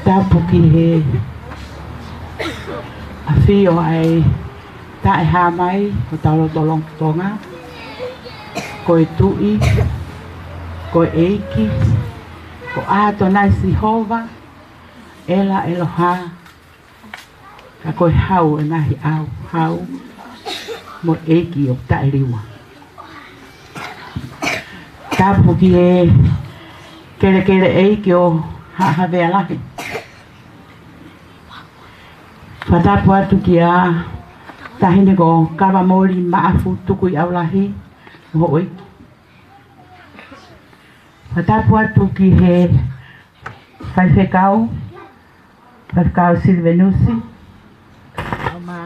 Tapuki he Afio ai tae ha mai o talo tolong tonga koe tui ko eiki ko ato nai Sihova ela eloha ka koe hau e nahi au hau mo eiki o tairiwa tapu ki e kere eiki o hawe alahi whatapu atu ki a tahine ko kawa mori maafu tuku i aulahi mo eiki whatapu atu ki he whaiwhekau Silvenusi ma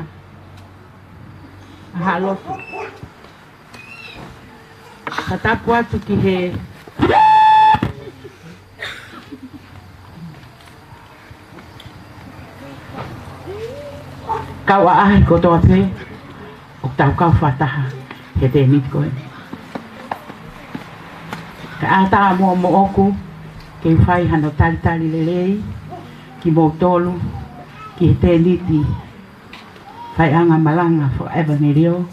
halotu whatapu atu ki he kau aahi ko toa pe o tau kau whataha he te nikoe ka ata mua mo oku ke whai hano tali lelei ki mo tolu ki he te niti whai anga malanga forever ni rio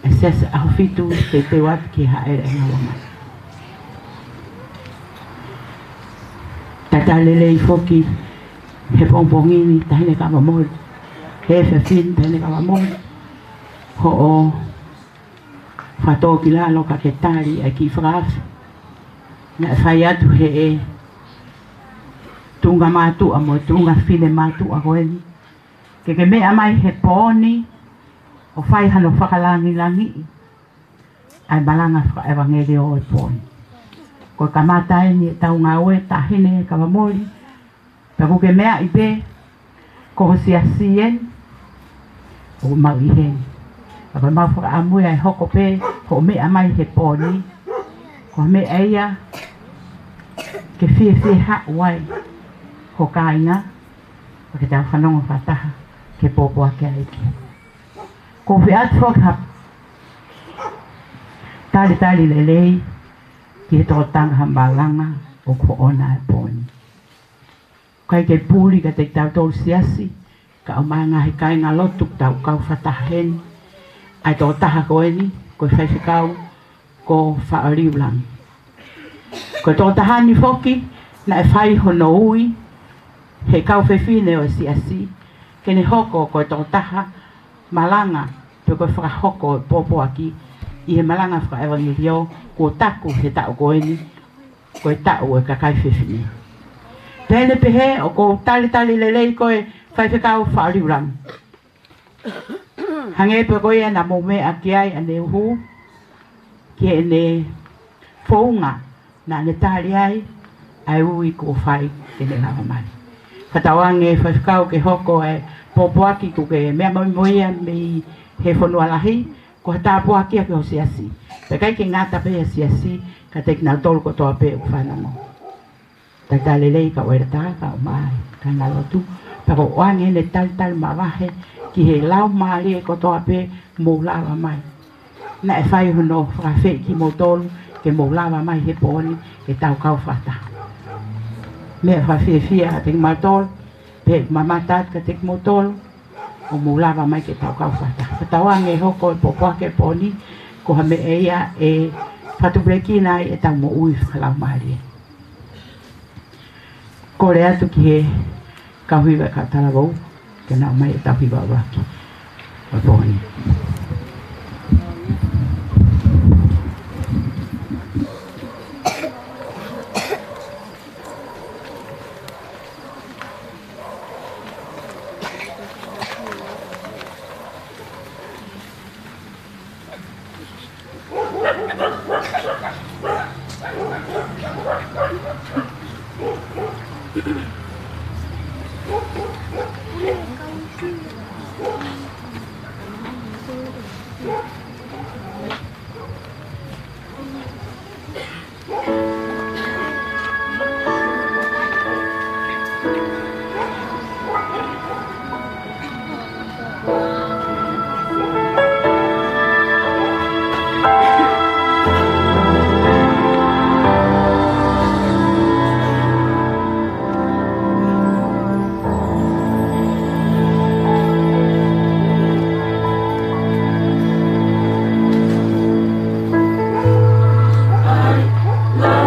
e sese aho fitu te wat ki haere nga wama tata lelei foki he pongpongini tahine ka mamori he fin tahine ka mamori ho o whato ki lalo ka ke tari ai ki whakafi na whai atu he e tunga matu a mo tunga fine matu a koeni ke mea mai he pōni o whai hano whakalangi langi ai balanga whaka evangelio o pōni ko ka matai ni tau ngā oe tahine ka mamori pa ko ke mea i pe ko sia sien o mau i hen pa ko mau whaka amui ai hoko pe ko mea mai he pōni ko mea ia ke fie ha wai ko kainga pa ke tau whanonga whataha ke pōpua ke aiki ko whi atu whakap tali lelei ki he toko tanga hambalanga o ko ona e pōni kai ke pūri ka te tau tolu siasi ka o mai ngahi kai ngā lotu tau kau whataha heni ai toko taha koeni ko whaiwhikau ko whaariulangi ko toko tahani whoki na e whai hono ui he kau whewhine o siasi kene hoko ko tō taha malanga pe ko whakahoko pōpua ki i he malanga whakaewangirio ko taku he tau koeni ko e tau e kakai whewhine pēne pehe o ko tali lelei ko e whaiwhekau whaariuram hange pe ko e na mō mea ki ai ane uhu ki e ne whounga na ne tali ai ai ui ko whai kene lawa mai whatawange whaiwhekau ke hoko e pōpuaki ko ke mea moia me he whanua lahi ko he tāpuaki a ke ho siasi pe kai ke ngāta pe a siasi ka te kina tolu ko toa pe o whanongo tai lelei ka oera tā ka o mai ka ngā lotu pa ko oange ne tali mawahe ki he lau maari e ko toa pe mō lawa mai na e whai hono whakawhi ki mō tolu ke mō lawa mai he pōni ke tau kau whata mea whawhiawhia a te matol pe mamatat ka te motol o mulava mai ke tau kau whata whatawange hoko e popoake poni ko hame eia e whatubreki nai e tau mo ui whakalau maari ko re atu ki he kauhiwa ka tarawau ke nau mai e tau hiwa waki o poni I love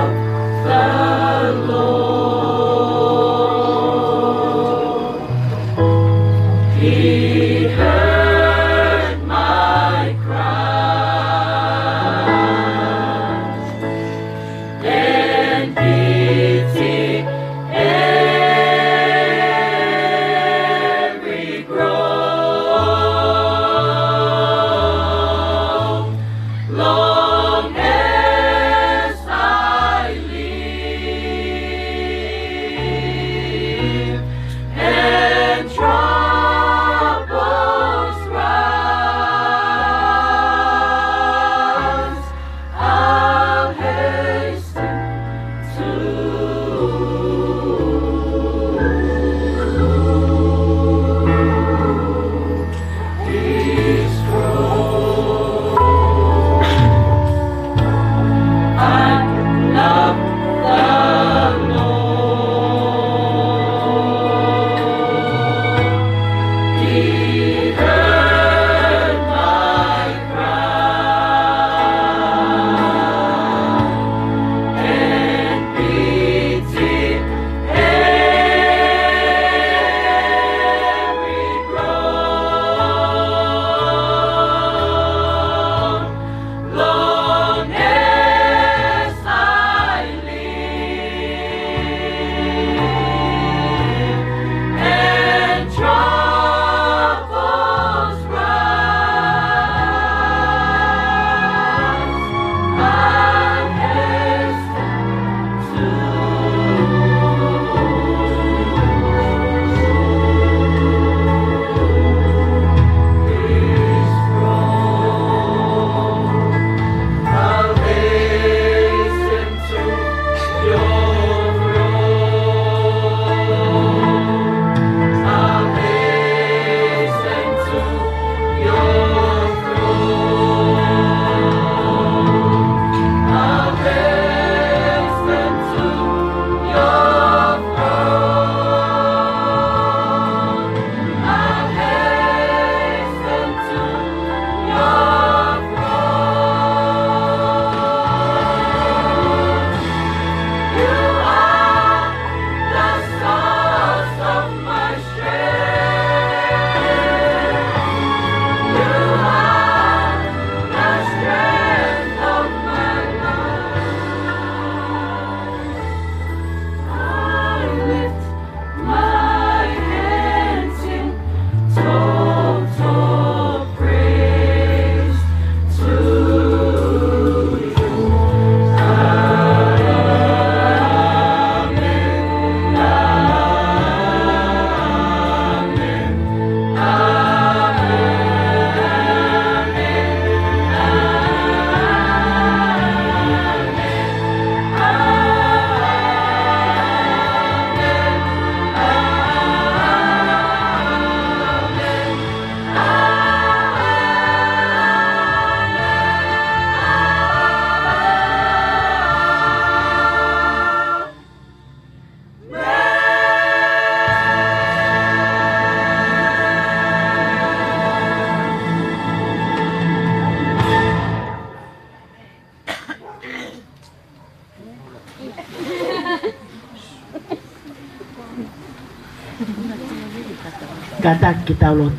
Kata kita lot.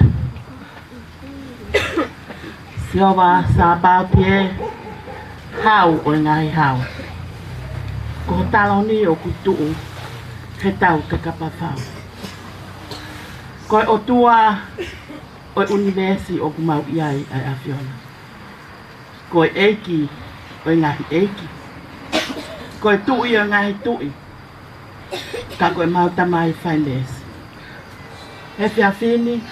Siapa sabau tie hau o ngai hau. Ko talo ni o kutu he tau kakapafau. Ko o tua o universi o kumau iai ai afiona. Ko eki o ngai eki. Ko tui o ngai tui. Ka ko mau tamai finance. He whiawhini,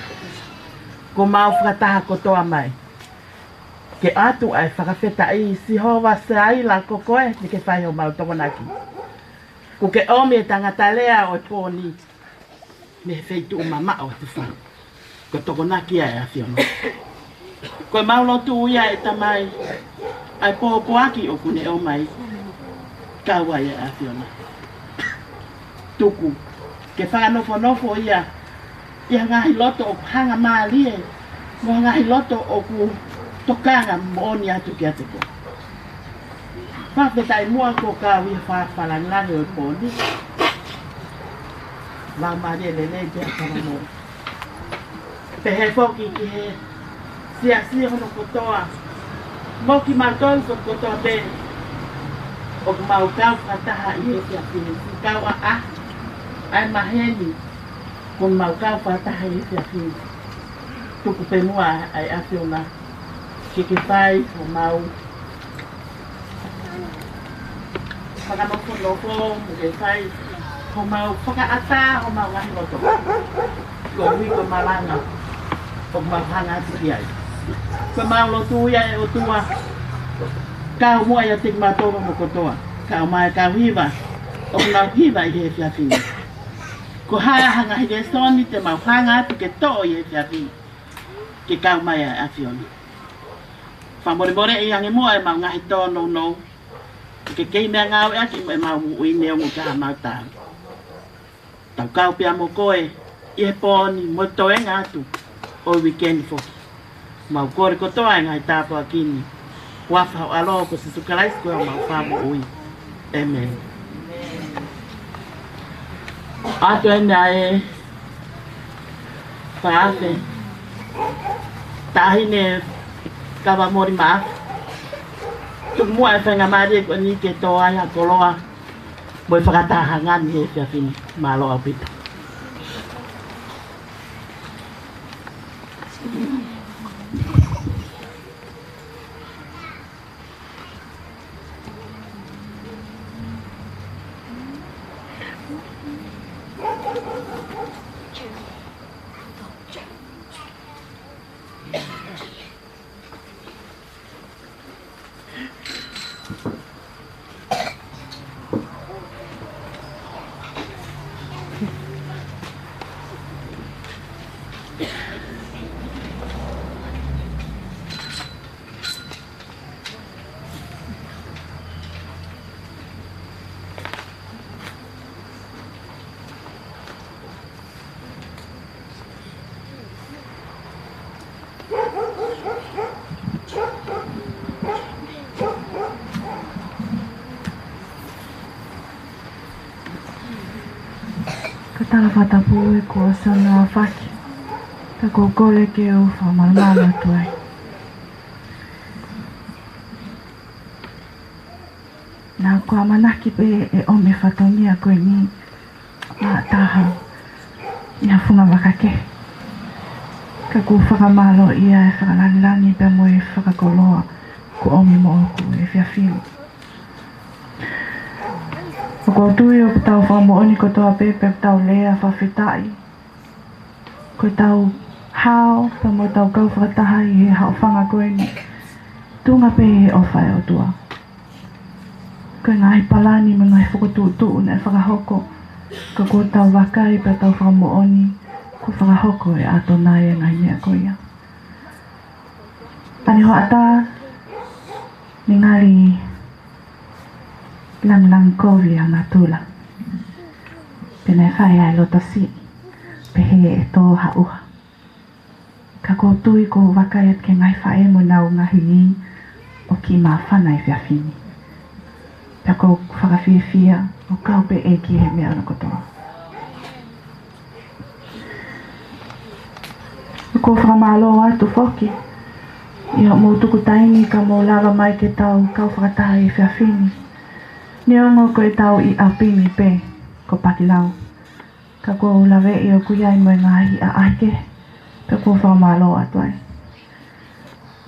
ko mau whakataha kotoa mai. Ke atu ai whakawheta i si hoa sai la ko koe ni ke whai ho mau tokonaki. Ko ke omi e tangata lea o pōni, me he wheitu o mama o te whai. Ko tokonaki ai a whiono. Ko mau lotu uia e tamai, ai pōpoaki o kune o mai, kawai ai a whiono. Tuku, ke whanofo ia, ia ngahi loto o hanga maalie, mo ngahi loto o ku tokanga mooni atu ki ate ko. Whawhetai mua ko ka wia whawhalanglani o pōni. Wau maalie lele pia kama mo. Pehe whoki ki he sia hono kotoa. Mo ki mātou ko kotoa pe. O ku mau kau whataha i he sia pini. Si kau a ai maheni. Kung mau kau whataha i te ahi. Tuku pe mua ai awhiona. Kiki whai o mau. Whakamoko loko, muke whai. Ho mau whakaata, ho mau ngahi loto. Ko hui ko maranga. O mau hanga ati ai. Ko mau lotu ia e o tua. Kau mua ia tik mātoro mo kotoa. Kau mai kau hiva. O mau hiva i he whiawhini. Ko haya hanga hige soni te mau hanga atu ke to'o i e whiawhi. Ke kau mai a whioni. Whamoremore i ange mua e mau ngahi tō no. Ke kei mea ngau e aki e mau ui neo mo kaha mau tāu. Tau kau pia mo koe i he pōni mo toe ngātu o weekend foki. Mau kore kotoa e ngai tāpua kini. Wafau alo ko se sukalais koe o mau whamo ui. Amen. Ato e nea e whaafe tahi ne kawa mori maa tuk mua e whenga maari ko ni ke toa ia koloa moi whakataha ngani e whiawhini maa loa pita. Tala whatapu e ko sana whaki. Ta ko kole ke o whamalmana tuai. Nā kua manaki pe e ome whatongia koe ni ngā taha ia whunga wakake. Ka ku whakamalo ia e whakalangilangi pe mo e whakakoloa ko ome mo oku e whiawhinu. Ko tui o tau whamooni ko toa pepe tau lea whawhitai. Ko tau hao pa mo tau kau whakataha i he hao whanga koe ni. Tunga pe he o whai o tua. Ko ngā palani me ngai whakatūtū ne whakahoko. Ko ko tau wakai pa tau whamooni ko whakahoko e ato nai e ngai mea koia. Ani ho ata ni ngari lang kovi ang natula. Pinay ai lo tasi. Pehe ito hauha. Kako tui ko wakayat ke ngai fae mo nau ngahingi o ki mawhanai whiawhini. Pea ko whakawhiawhia o kau pe e ki he mea ana kotoa. Ko whakamalo atu whoki. Ia mō tuku taini ka mō lava mai ke tau kau whakataha i whiawhini. Ni ongo ko e tau i apini pe ko pakilau. Ka ko lawe i o kuiai mo ngahi a aike. Pe ko whakamalo atu ai.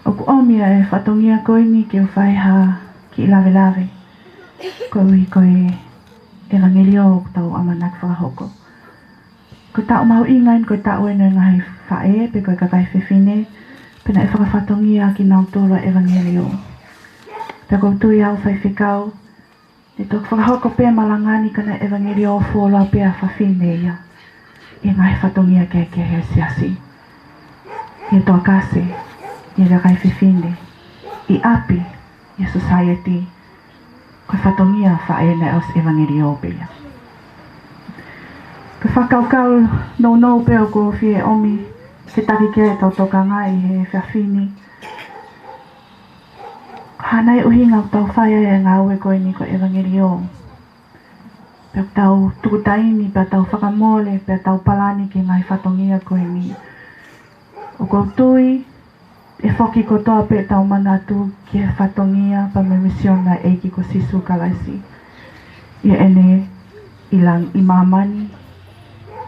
O ku omia e whatongia koe ni ke o whaiha ki lawe lawe. Ko ui koe e rangeli o tau amanak whakahoko. Ko tau mau ingain ko tau e no ngahi whae pe koe kakai whiwhine. Pena e whakawhatongia ki nau tōra evangelio. Pe ko tui au whaiwhikau. E tōk whakahoko pē malangani kana evangelio o fōla pē a whawhine ia. E ngai whatongia ke he siasi. E tō kase. E kakai whiwhine. I api. E society. Ko whatongia whae na os evangelio pē ia. Ko whakaukau no pe o ko whie omi. Ke taki ke tau toka ngai he whiawhini. Hanai uhinga tau whaia e ngā ue koe ni ko evangelio. Pea tau tukutaini, pea tau whakamole, pea tau palani ki ngai whatongia koe ni. O kou tui, e whoki ko toa pe tau manatu ki he whatongia pa me misiona e ki ko sisu kalaisi. Ia ene ilang imamani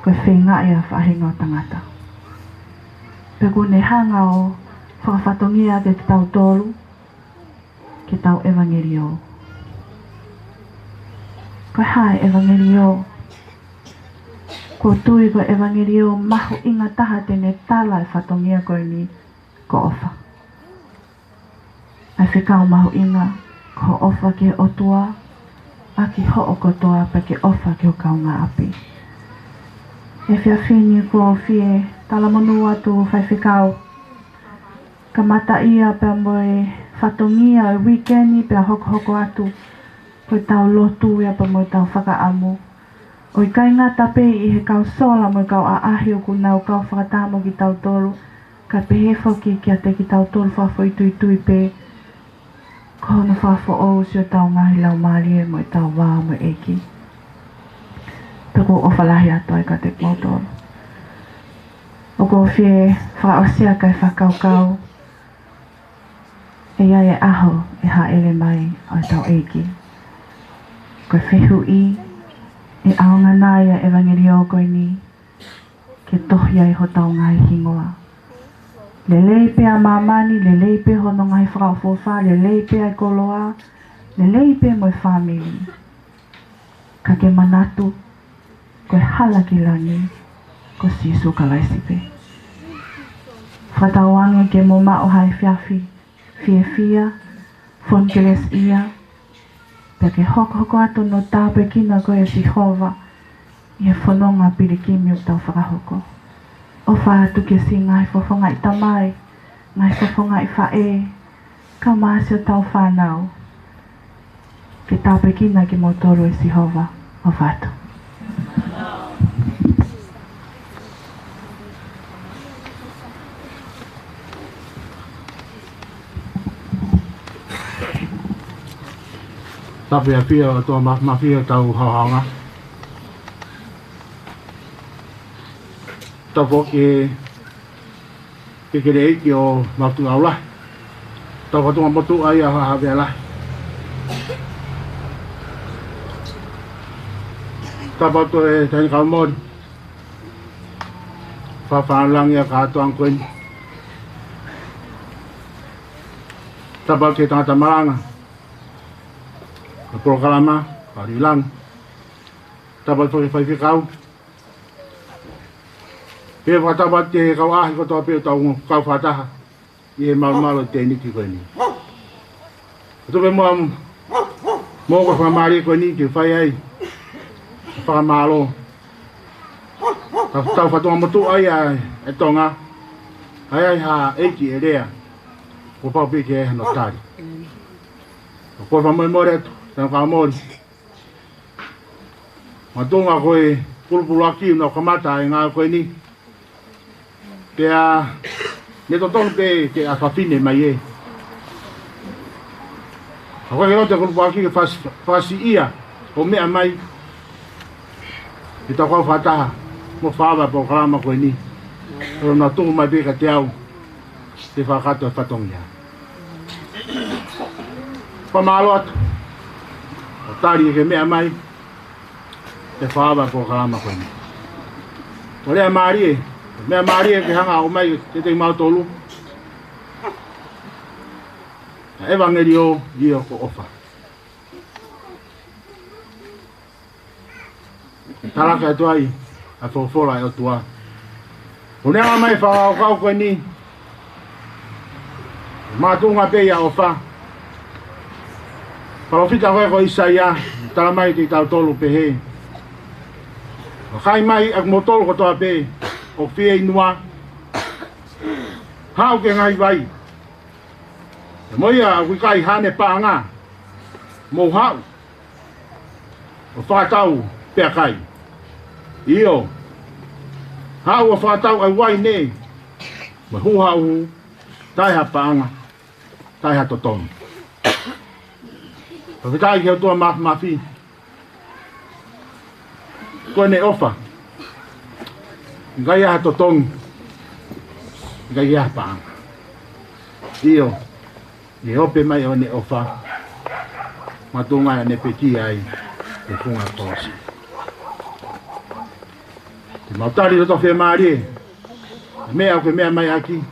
koe whenga e a whahinga o tangata. Pe kune hanga o whakawhatongia ke tau tolu, ke tau evangelio. Koe hae evangelio. Ko tui ko evangelio mahu inga taha tene tala e whatongia koe ni ko ofa. Ai whikau mahu inga ko ofa ke otua, a ki ho o kotoa pa ke ofa ke o kau ngā api. E whiawhini ko whie tala monu atu whaiwhikau. Ka mata ia pia moe whatongia e weekendi pia hoko atu. Koe tau lotu ia pa moe tau whakaamu. O i kai ngata pe i he kau sola moe kau a ahi o kunau kau whakatamo ki tau tolu. Ka pehe whoki ki a te ki tau tolu whafo i tui pe. Ko hono whafo o si o tau ngahi lau maali e moe tau wā moe eki. Peko o whalahi atu ai ka te kmautoru. O ko whie whaosia kai whakaukau. E ia e aho e haere mai o tau eki. Koe whehu i e aonga nāia evangelio koe ni. Ke tohia i ho tau ngai hingoa. Le leipe a mamani, le leipe hono ngai whakaufofa, le leipe ai koloa, le leipe moe whamili. Ka ke manatu, koe hala ki langi. Ko sisu kalaisipe. Whatawange ke mo mao hai whiawhi, whia, whonkeles ia. Pea ke hoko atu no tāpe kina koe si hova. Ia whanonga pirikimi o tau whakahoko. O whaatu ke si ngai whawhonga i tamai, ngai whawhonga i whae. Ka maasi o tau whanau. Ke tāpe kina ke mo toro e si hova o whaatu. Tapi a pia o tō mafia tau hauhanga. Tau poki ke kere eki o maftu au lai. Tau patunga motu ai a hawe lai. Tau patu e tani kau mori. Whawhanlang ia ka atuang koe ni. Tau patu ke tangata maranga. Ka prokalama, ka rilang. Tapat whaki whaiwhikau. Pea whatapat te kau ahi kotoa peo tau kau whataha. I he malo te niki koe ni. Tupe mua mō koe whamari koe ni ke whai ai. Whakamalo. Ka tau whatunga motu ai e tonga. Ai ha eiki e rea. Ko pau pe ke e hano tari. Ko whamai more atu. Tēnā whakamori. Matunga koe pulupulu aki una kamata e ngā koe ni. Pea, ne tōtonu pe ke a whawhine mai e. Ako e o te kulupu aki ke whasi ia o mea mai. I ta kau whataha mo whawa po kalama koe ni. Pero na tungu mai peka te au te whakato e whatongi ha. Whamalo atu. O tari e ke mea mai te whawa po kalama koe ni. O lea maari e. Mea maari e ke hanga o mai te mautolu. Evangelio io ko ofa. Talaka e tuai a fofola e o tua. O nea mai wha o kau koe ni. Mātunga pe ia ofa. Parofita koe ko Isaia. Tala mai te tau tolu pe he. O kai mai ak motolu ko toa pe. O fie inua. Hau ke ngai vai. Moia kui kai hane paanga. Mo hau. O whātau pea kai. Io. Hau o whātau ai wai ne. Ma hu hau. Taiha paanga. Taiha totongi. O whitai ki au tua mafi. Koe ne ofa. Ngai aha totongi. Ngai aha paanga. Io. E ope mai o ne ofa. Matunga ne peti ai. E funga kosi. Te mautari roto whea maari e. Mea o ke mea mai aki.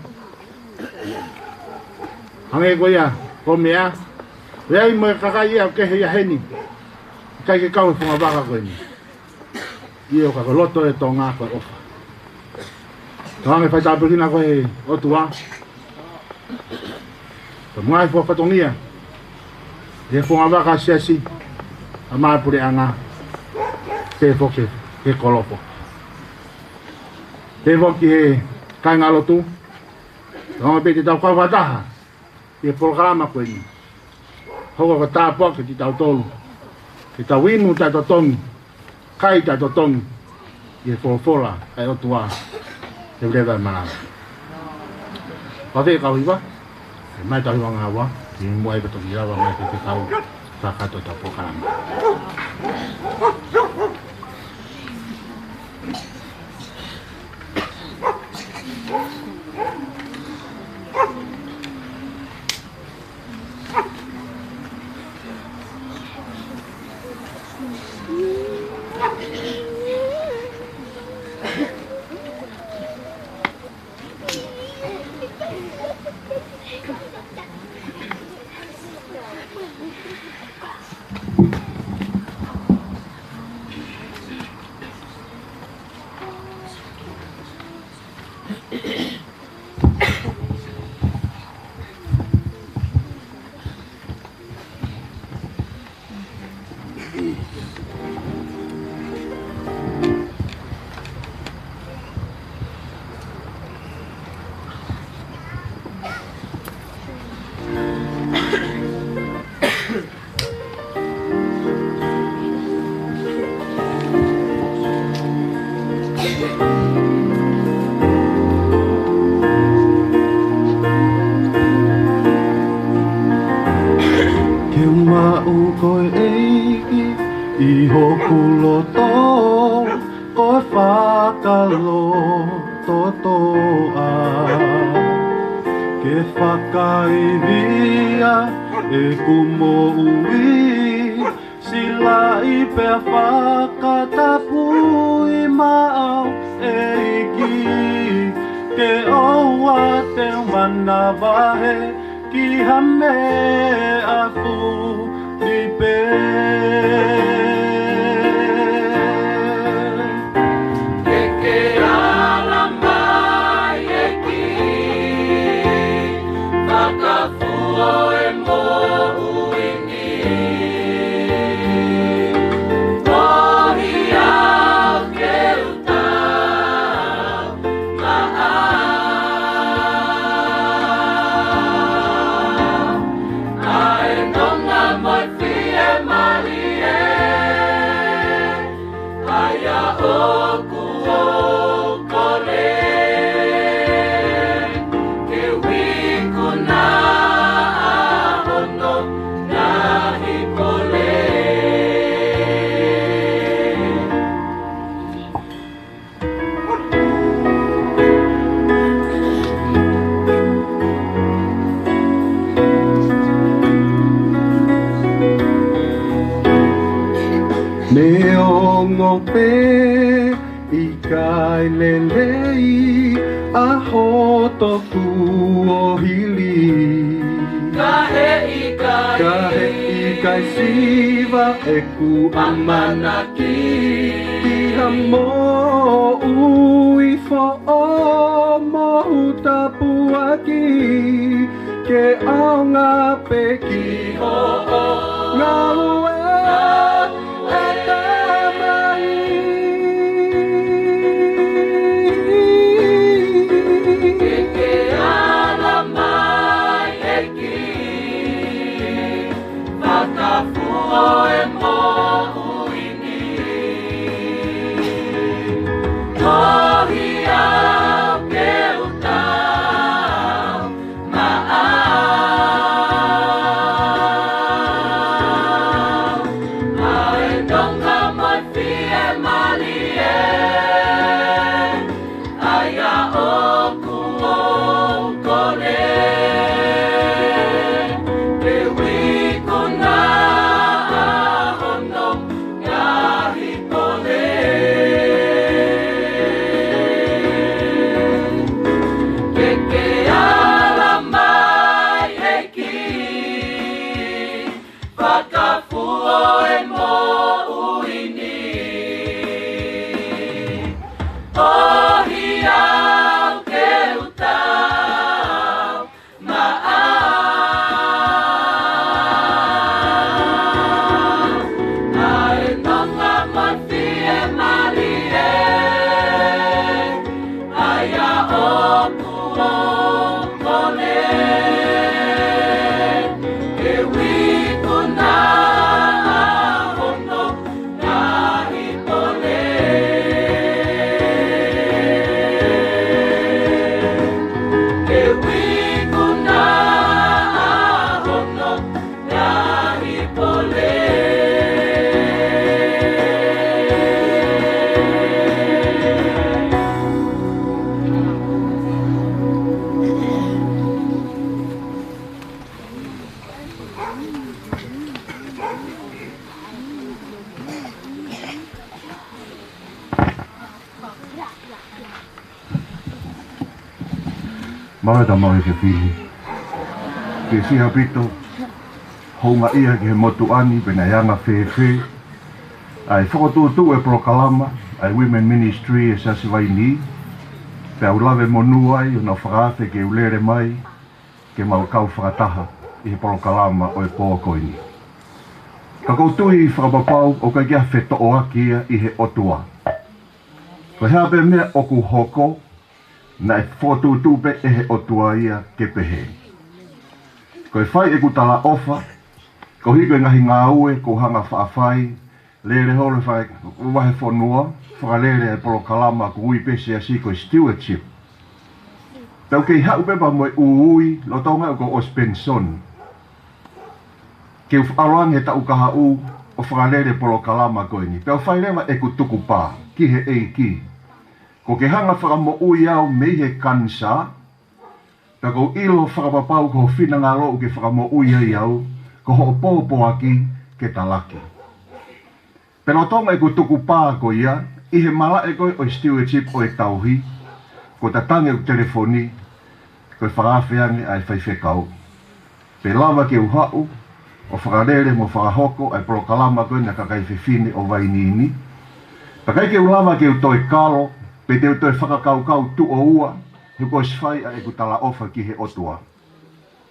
Hange ko ia. Ko mea. Reai mo e kakai ia o kehe ia heni. Kai ke kau e funga waka koe ni. Ia o kako loto e tō ngā koe ofa. Tohange whai tāpukina koe o tua. Ka mai fo fatongia. E fonga waka siasi. A mai pure anga. Te foke he kolopo. Te foki he kai ngalo tu. Ronga pe te tau kau wataha. E programa koe ni. Hoko ka tāpua ke te tau tolu. Ke tau inu tai totongi. Kai tai totongi. E fofola ai otua. Te urewa manana. Pawhe kau iwa. Mai tahu wang awa, di muai betul dia wang mai kita tahu sakat atau pokan. koe eiki I hoku loto koe whakalo totoa Ke whakaivia e kumo ui Sila I pea whakatapui maau eiki Ke oua te mana wahe ki hame aku ripe Ke ala mai eki Whakafuo e mo uingi Tohi au ke utau Maa Ai nonga moi fie mai Neongo pe I kai lelei A hoto kuo hili Kahe Kahe I kai siva e ku amanaki Iha mo ui fo o mo utapu aki Ke aonga pe ki ho o ngā ue e tamai Ke ala mai e ki Whakafuo e mo uini Tohi au ke utau Maau Ai donga mai fie mali e Aia oku o kone Ke wiku na ahono Ngahi pole Ke ala mai e ki Whakafuo e mo uini Ohi au ke utau Maau Ai nonga mati e mari e Aia oku o kone Ke wiku na ahono Ngahi pole Ke wiku na ahono Ngahi pole Mawe ta mawe ke whihi. Ke siha pito, hounga ia ke he motu ani, pena yanga whewhe. Ai whakotūtū e Prokalama, ai Women Ministry e sasiwai ni. Pe au lawe monu ai, una whakawhe ke ulere mai, ke mau kau whakataha i he Prokalama o e pōkoini. Ka koutui whakapapau o ka kia wheto o akia i he otua. Ko hea pe mea oku hoko, na e whotūtūpe e he otua ia ke pehe. Ko e whai e kutala ofa, ko hiko e ngahi ngā ue, ko hanga whaafai, lere hole whai wahe whanua, whakalere e Prokalama ko ui pese a siko e stewardship. Tau kei hau pepa moe ui, lo taunga o ko Ospenson. Ke whaaroang he tau kaha u, o whakalere Prokalama koini. Tau whai rewa e kutuku pā, ki he eiki. Ko ke hanga whakamo ui au mei he kansa, ta ko ilo whakapapau ko whina ngā loo ke whakamo ui au, ko ho pōpō aki ke talaki. Pero tonga e ko tuku pā ko ia, i he mala e koe o stewardship o e tauhi, ko tatange o telefoni, ko e whakawhiange ai whaiwhekau. Pe lava ke uhau, o whakarere mo whakahoko ai Prokalama koe na kakai whiwhine o wainini. Pakai ke ulama ke utoi kalo, pe te utoi whakakaukau tu o ua, he koe swhai a e kutala ofa ki he otua.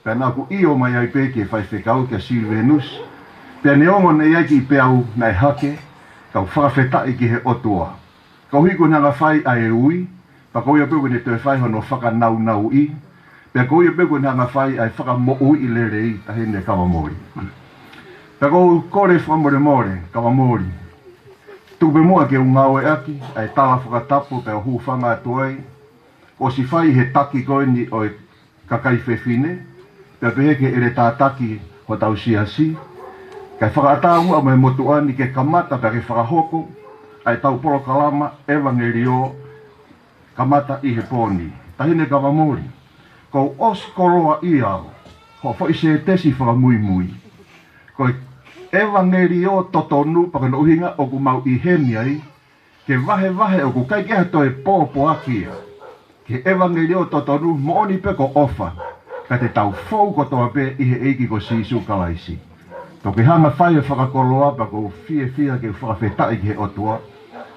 Pena ku io mai ai pe ke whaiwhekau ke Silvenus, pe neongo nei ai ki pe au nai hake, kau whakawhetai ki he otua. Kau hiku nanga whai a e ui, pa kau ia peku ne toi whai hono whakanau nau i, pe kau ia peku nanga whai ai whakamo ui i lere i, tahi ne kawamori. Pe kau kore whamore more, kawamori. Tupe mua ke ungawe aki, ai tala whakatapu pe o hūwhanga atuai, o si whai he taki koini o e kakai whewhine, pe peheke ere tā taki ho tau siasi, kai whakaatahu a mai motuani ke kamata pe ke whakahoko, ai tau Prokalama evangelio kamata i he pōni. Tahine kawamori, ko os koroa i au, ho whai se tesi whakamui mui, ko evangelio totonu pakano uhinga o ku mau I hemi ai ke vahe o ku kai ke to e popo akia ke evangelio totonu mooni pe ko ofa ka te tau fou ko toa pe I he eiki ko sisu kalaisi to ke hanga whai e whakakoloa pa ko fie ke whakawhetai ki he otua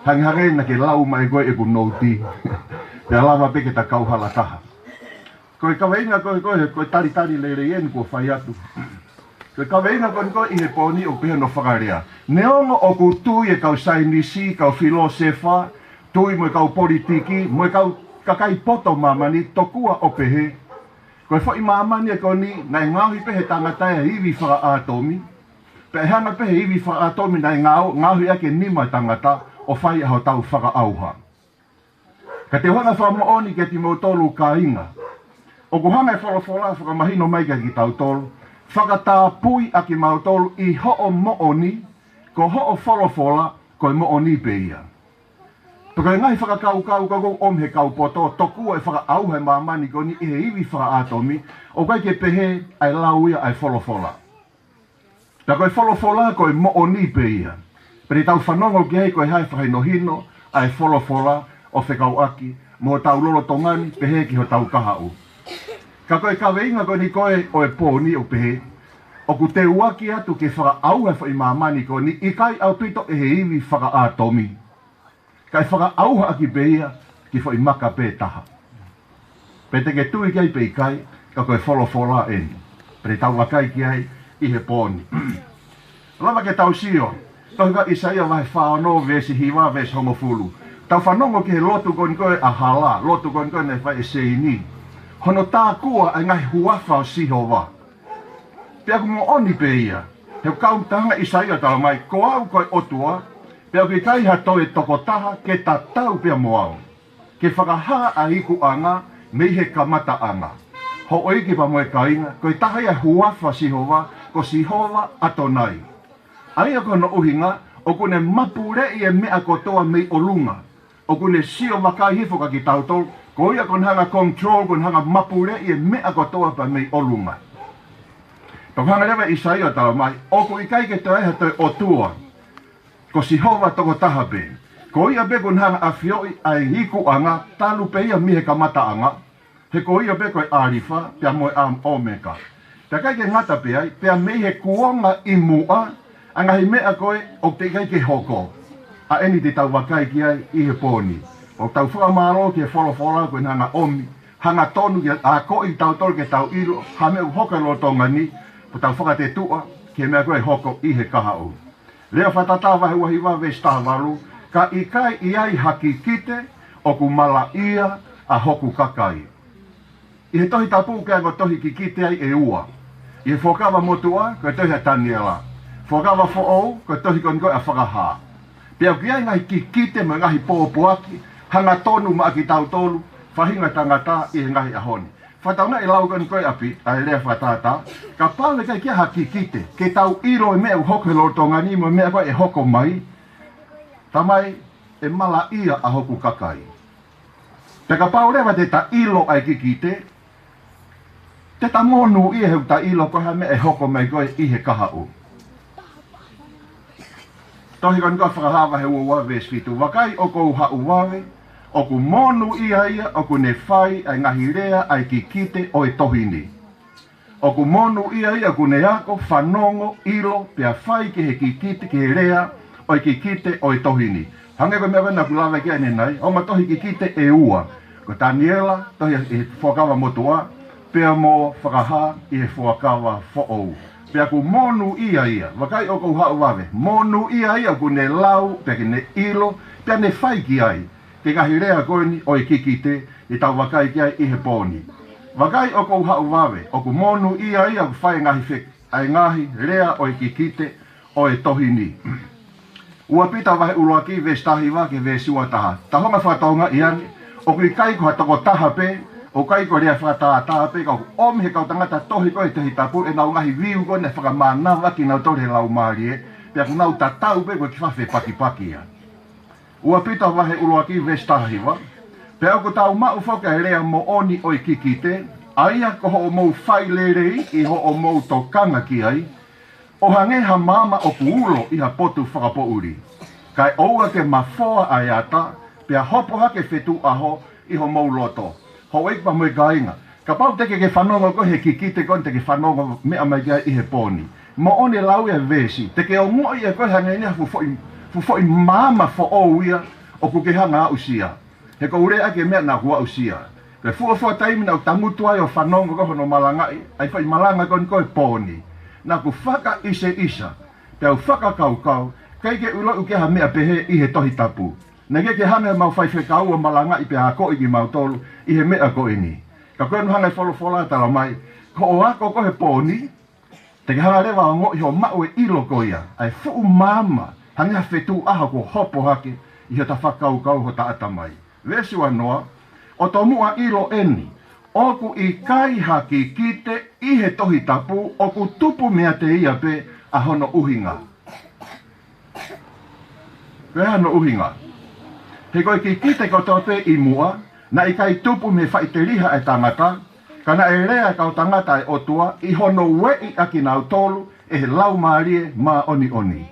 hangi na ke lau mai koe e ku nouti pia lava pe ke ta kauhala taha koe kaweinga koe tari leire ien ko whai atu koe kaweinga koe I he poni o pehe no whakarea neongo o ku tui e kau sainisi kau filosefa tui mo e kau politiki mo e kau kakai poto mamani tokua o pehe koe fo I mamani e koni na e ngauhi pehe tangata e hivi whaka atomi pe hanga pehe hivi whaka atomi na e ngauhi ake nima tangata o whai hao tau whaka auha ka te hanga whamooni ke ti mautolu ka inga o ku hanga e whalafola whaka mahino mai ki tau tolu whakata pui ake mautolu I ho'o mooni ko ho'o whalafola koe mooni pe ia Paka ngai whakakau kau he kau poto tokua e whakaau he mamani koni I he iwi whakaatomi o kai ke pehe ai lauia ai wholofola. Ta koe wholofola koe mooni pe ia. Pere tau whanongo ki hei koe hai whakainohino ai wholofola o whekau aki mo tau lolo tongani pehe ki ho tau kahau. Ka koe kaweinga koe ni koe o e pōni o pehe o ku te uaki atu ke whakaau he whaimamani koni I kai au pito e he iwi whakaatomi. Kai whakaauha aki beia ki fo I maka pe taha. Pe te ke tui kai pe kai ka koe wholofola eni. Pere tau wakai ki ai I he pōni. Lama ke tau sio, tohi ka Isaia wahe whaano vesi hiwa vesi homofulu. Tau whanongo ki he lotu koni koe a hala, lotu koni koe ne whae seini. Hono tā kua ai ngai huafa o siho wa. Pea ku mo oni pe ia, heu kau tanga Isaia tau mai, ko au koe otua, pea ki kai hato e tokotaha ke ta tau pia moao. Ke whakaha a hiku anga, mei he kamata anga. Ho oiki pa moe kainga, koe taha ia huafa sihova, ko sihova ato nai. Aia kono uhinga, o kune mapure I e mea kotoa mei olunga. O kune sio makai hifoka ki tautol, ko ia kon hanga control, kon hanga mapure I e mea kotoa pa mei olunga. Tok hanga lewa Isaia tau mai, o ku I kai ke te eha toi otua, ko sihova toko taha pe. Ko ia be kun hanga afioi ai hiku anga, talu pe ia mihe kamata anga, he ko ia be koe arifa, pia moe am omeka. Pea kai ke ngata pe ai, pea mei he kuonga I mua, anga hi mea koe o te kai ke hoko. A eni te tau wakai ki ai I he pōni. O tau whakamaro ki e wholofola koe hanga omi, hanga tonu ki a koi tau tolu ke tau ilo, ha meu hoka lo tonga ni, po tau whakate tua, ki mea koe hoko I he kaha o. Lea whatata wahe wahi wawe stawalu, ka I kai I ai haki kite, o ku mala ia a hoku kakai. I he tohi tapu kea ko tohi ki kite ai e ua. I he whokawa motua, koe tohi a taniela. Whokawa fo'ou, koe tohi kon koe a whakaha. Pea ki ai ngai ki kite mo ngahi pōpuaki, hanga tonu ma ki tau tolu, whahinga tangata I he ngahi ahoni. Whatauna I lau kon koe api, ai lea whatata, ka pāle kai kia haki kite, ke tau iro e mea hoko lo tongani mo mea koe e hoko mai, tamai e mala ia a hoku kakai. Te ka paurewa te ta ilo ai ki kite, te ta monu I heu ta ilo koe ha mea e hoko mai koe I he kaha o. Tohi kon koe whakahawa he ua wawe sfitu wakai o kou hau wawe, o ku monu ia o ku ne whai ai ngahi rea ai ki kite o e tohini. O ku monu ia ku ne ako whanongo ilo pia whai ki he ki kite ki he rea o e ki kite o e tohini. Hange koe mea wena ku lawe ki ane nai, o ma tohi ki kite e ua. Ko Daniela tohi e whakawa motua, pia mo whakaha I he whakawa fo'ou. Pea ku monu ia, wakai o kou hau wawe, monu ia ku ne lau, pia ki ne ilo, pia ne whai ki ai. Ke ngahi rea koe ni o I kikite, I tau wakai ki ai I he pōni. Wakai o kou hau wawe, o ku monu ia ku whai ngahi whik, ai ngahi rea o I kikite o e tohini. Ua pita wahe uloa ki vestahi wa ke vesua taha. Tahonga whataunga I ane, o ku I kai ko hatoko taha pe, o kai ko rea whataha pe, kau omi he kau tangata tohi koe te hitapu, e nau ngahi viu koe ne whakamanawa ki nau tore lau maari e, pia ku nau tatau pe koe ki whawhe paki ia. Ua pita wahe uloa ki vestahi wa, pia o ku tau mau whoka he rea mo oni o I kikite, aia ko ho o mou whai lerei, I ho o mou tokanga ki ai, O hangeha mama o kuulo i ha potu whakapouri. Kai oua ke mafoa ai ata, pia hopo hake whetu aho i ho mauloto. Ho eikpa moe kainga. Ka pau teke ke whanonga ko he kikite kon teke whanonga mea mai kia i he poni. Mo one lau e vesi, teke o ngoi e koe hanga inia fufoi mama fo o ia o kuke hanga au sia. He ko ure ake mea na kua au sia. Ke fua taimi na utangutu ai o whanonga ko hono malangai, ai whai malanga kon koe poni. Na ku whaka isa, pia u whaka kau, kai ke ulo uke ha mea pehe i he tohi tapu. Na ke hana mau whai whekau o malanga i pe ha ko i ki mau tolu i he mea ko ini. Ka koe nuhanga i wholofola tala mai, ko o ako ko he poni, te ke hanga rewa o ngoi ho mau e ilo ko ia, ai fuu mama, hanga whetu aha ko hopo hake i he ta whakau ho ta atamai. Vesu anoa, o to mua ilo eni, oku i kai haki kite i he tohi tapu, oku tupu mea te ia pe a hono uhinga. Koe hono uhinga. He koe ki kite ko tō pe i mua, na i kai tupu me whai te riha e tangata, kana e rea kau tangata e otua, i hono wei aki nau tolu, e he lau maarie maa oni oni.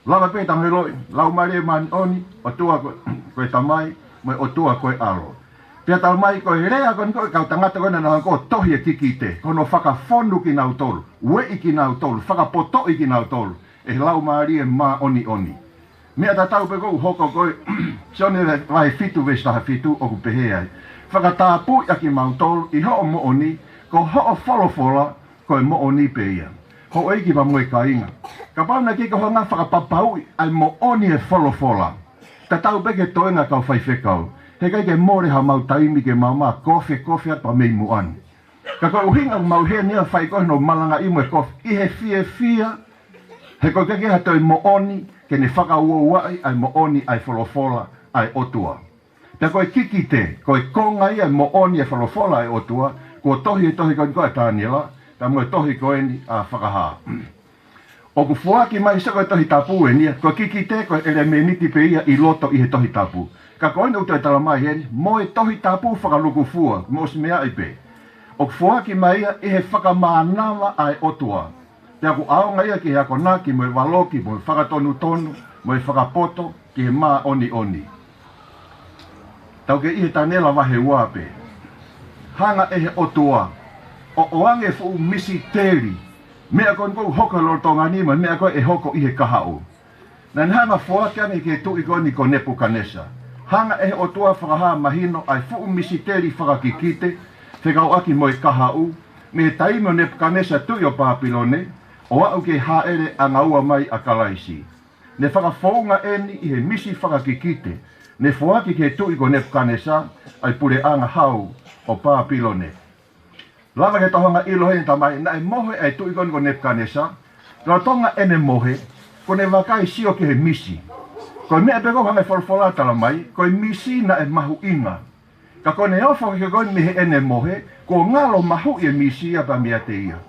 Lava pe tangeroi, lau maarie maa oni, otua koe tamai, mai otua koe alo. Pia tau mai koe rea koe kau tangata koe na ko tohi e kikite, kono whakafondu ki nau tolu, wei ki nau tolu, whakapotoi ki nau tolu, e he lau maarie maa oni oni. Mea ta tau pe kou hoko koe, sione vai fitu vesi taha fitu o ku pehe ai. Whakatāpu aki mautolu i ho o mo oni, ko ho o wholofola koe mo oni pe ia. Ho eiki pa moe ka inga. Ka pauna ki ko ho ngā whakapapau ai mo oni e wholofola. Ta tau peke toenga kau whai whekau. He kai ke more ha mau taimi ke mama kofi atu mei muani. Ka koe uhinga mau hea nia whai koe no malanga i moe kofi. I he fia. He koe keke ha toi mo oni, ke ne whakauauai ai mo oni ai wholofola ai otua. Pea koe kikite, koe konga ia mo oni e wholofola ai otua, ko tohi koe tāniela, ta moe tohi koe ni a whakaha. O ku fuaki mai sa koe tohi tapu e nia, koe kikite koe ele me niti pe ia i loto i he tohi tapu. Ka koe ni uto e tala mai heni, moe tohi tapu whakaluku fua, mos mea i pe. O ku fuaki mai ia i he whakamānawa ai otua. Te aku aonga ia ki he ako naki, moe waloki, moe whakatonu tonu, moe whakapoto, ki he maa oni oni. Tau ke ihe tanela wahe wape. Hanga e he otua. O oange fu misi teri. Mea kon kou hoka lortonga nima, mea koe e hoko i he kahau. Nan hanga fuakeane ke tu i koni ko Nebukanesa. Hanga e he otua whakaha mahino ai fu misi teri whakakikite, whekau aki moe kahau, me taimo Nebukanesa tui o Papilone, o au ke haere a ngaua mai a kalaisi. Ne whakafounga eni i he misi whakakikite, ne fuaki ke tui ko Nebukanesa, ai pure anga hau o Papilone. Lava ke tohanga ilo hei tamai, na e mohe ai tui ko Nebukanesa, la tonga ene mohe, ko ne wakai sio ke he misi. Ko mea peko hanga wholwhola tala mai, ko misi na e mahu inga. Ka kone ofo ke koe me he ene mohe, ko ngalo mahu e misi a pa mea te ia.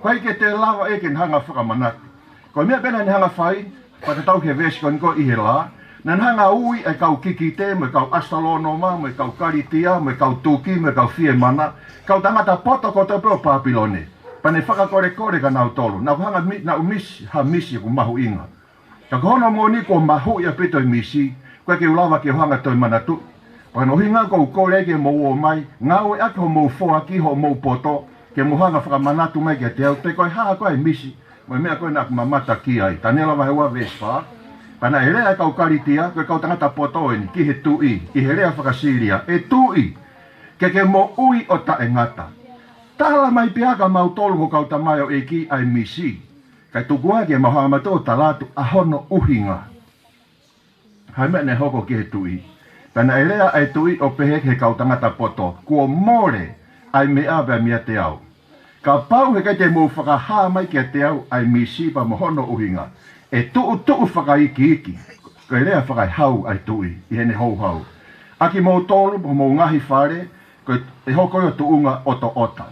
Koe ke te lava e ken hanga whakamanaki. Ko mea pena ni hanga whai, whakatau ke vesi kon ko i he la, nan hanga ui e kau kikite, me kau astalonoma, me kau karitia, me kau tuki, me kau fie mana, kau tangata poto ko te pro Papilone. Pane whakakore ka nau tolu, nau hanga na umisi ha misi ku mahu inga. Ka kohono mo ni ko mahu ia pito i misi, koe ke ulawa ke hanga toi manatu. Pano hinga ko kolege mo o mai, ngau e ake ho mo foa ki ho mo poto, ke mo hanga whakamanatu mai ke te au, te koe haa koe misi, mo mea koe nak mamata ki ai, tanela wahe wa vespa, pana e rea kau karitia, koe kau tangata poto eni, ki he tui, i he rea whakasiria, e tui, ke mo ui o ta e ngata. Tala mai piaka mau tolu ho kau tamai o eki ai misi, kai tukua ke maha mato talatu a hono uhinga. Hai mea ne hoko ki he tui, pana e rea ai tui o pehe he kau tangata poto, kua more ai mea vea mea te au. Ka pau he kai te mou whakaha mai ki te au ai misi pa mohono uhinga. E tuu whakaiki iki. Kai rea whakai hau ai tui, i hene hou hau. Aki mou tolu, mou ngahi whare, koe e hoko i o tuunga oto ota.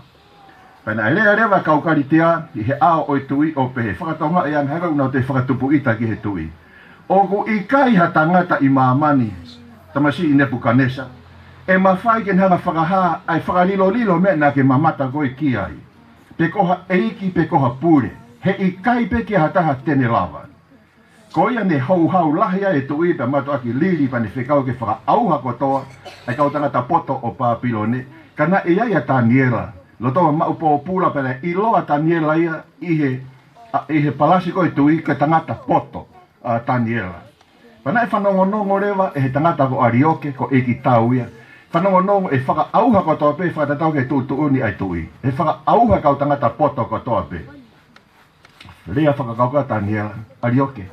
Pena e rea rewa kaukari tea, i he ao oi tui o pehe. Whakatonga e anghera unau te whakatupu ita ki he tui. Oku i kai ha tangata i maamani, tamasi i Nebukanesa. E mawhai ken hanga whakaha, ai whakalilo lilo mea na ke mamata koe ki ai. Pe koha eiki, pe koha pure. He I kai pe ki hataha tene lava. Ko ia ne hau lahia e tui pe mato aki lili pa ne whekau ke whaka auha kotoa ai kau tangata poto o Papilone kana e ia Taniela lo toa maupo pula pere I loa Taniela ia ihe palasi ko e tui ke tangata poto Taniela. Pana e whanongonongo rewa e he tangata ko Arioke ko Eki tau ia. Whanongonongo e whaka auha kotoa pe whakatatau ke tuuni ai tui. E whaka auha kau tangata poto kotoa pe. Rea whakakauka Taniela, Arioke.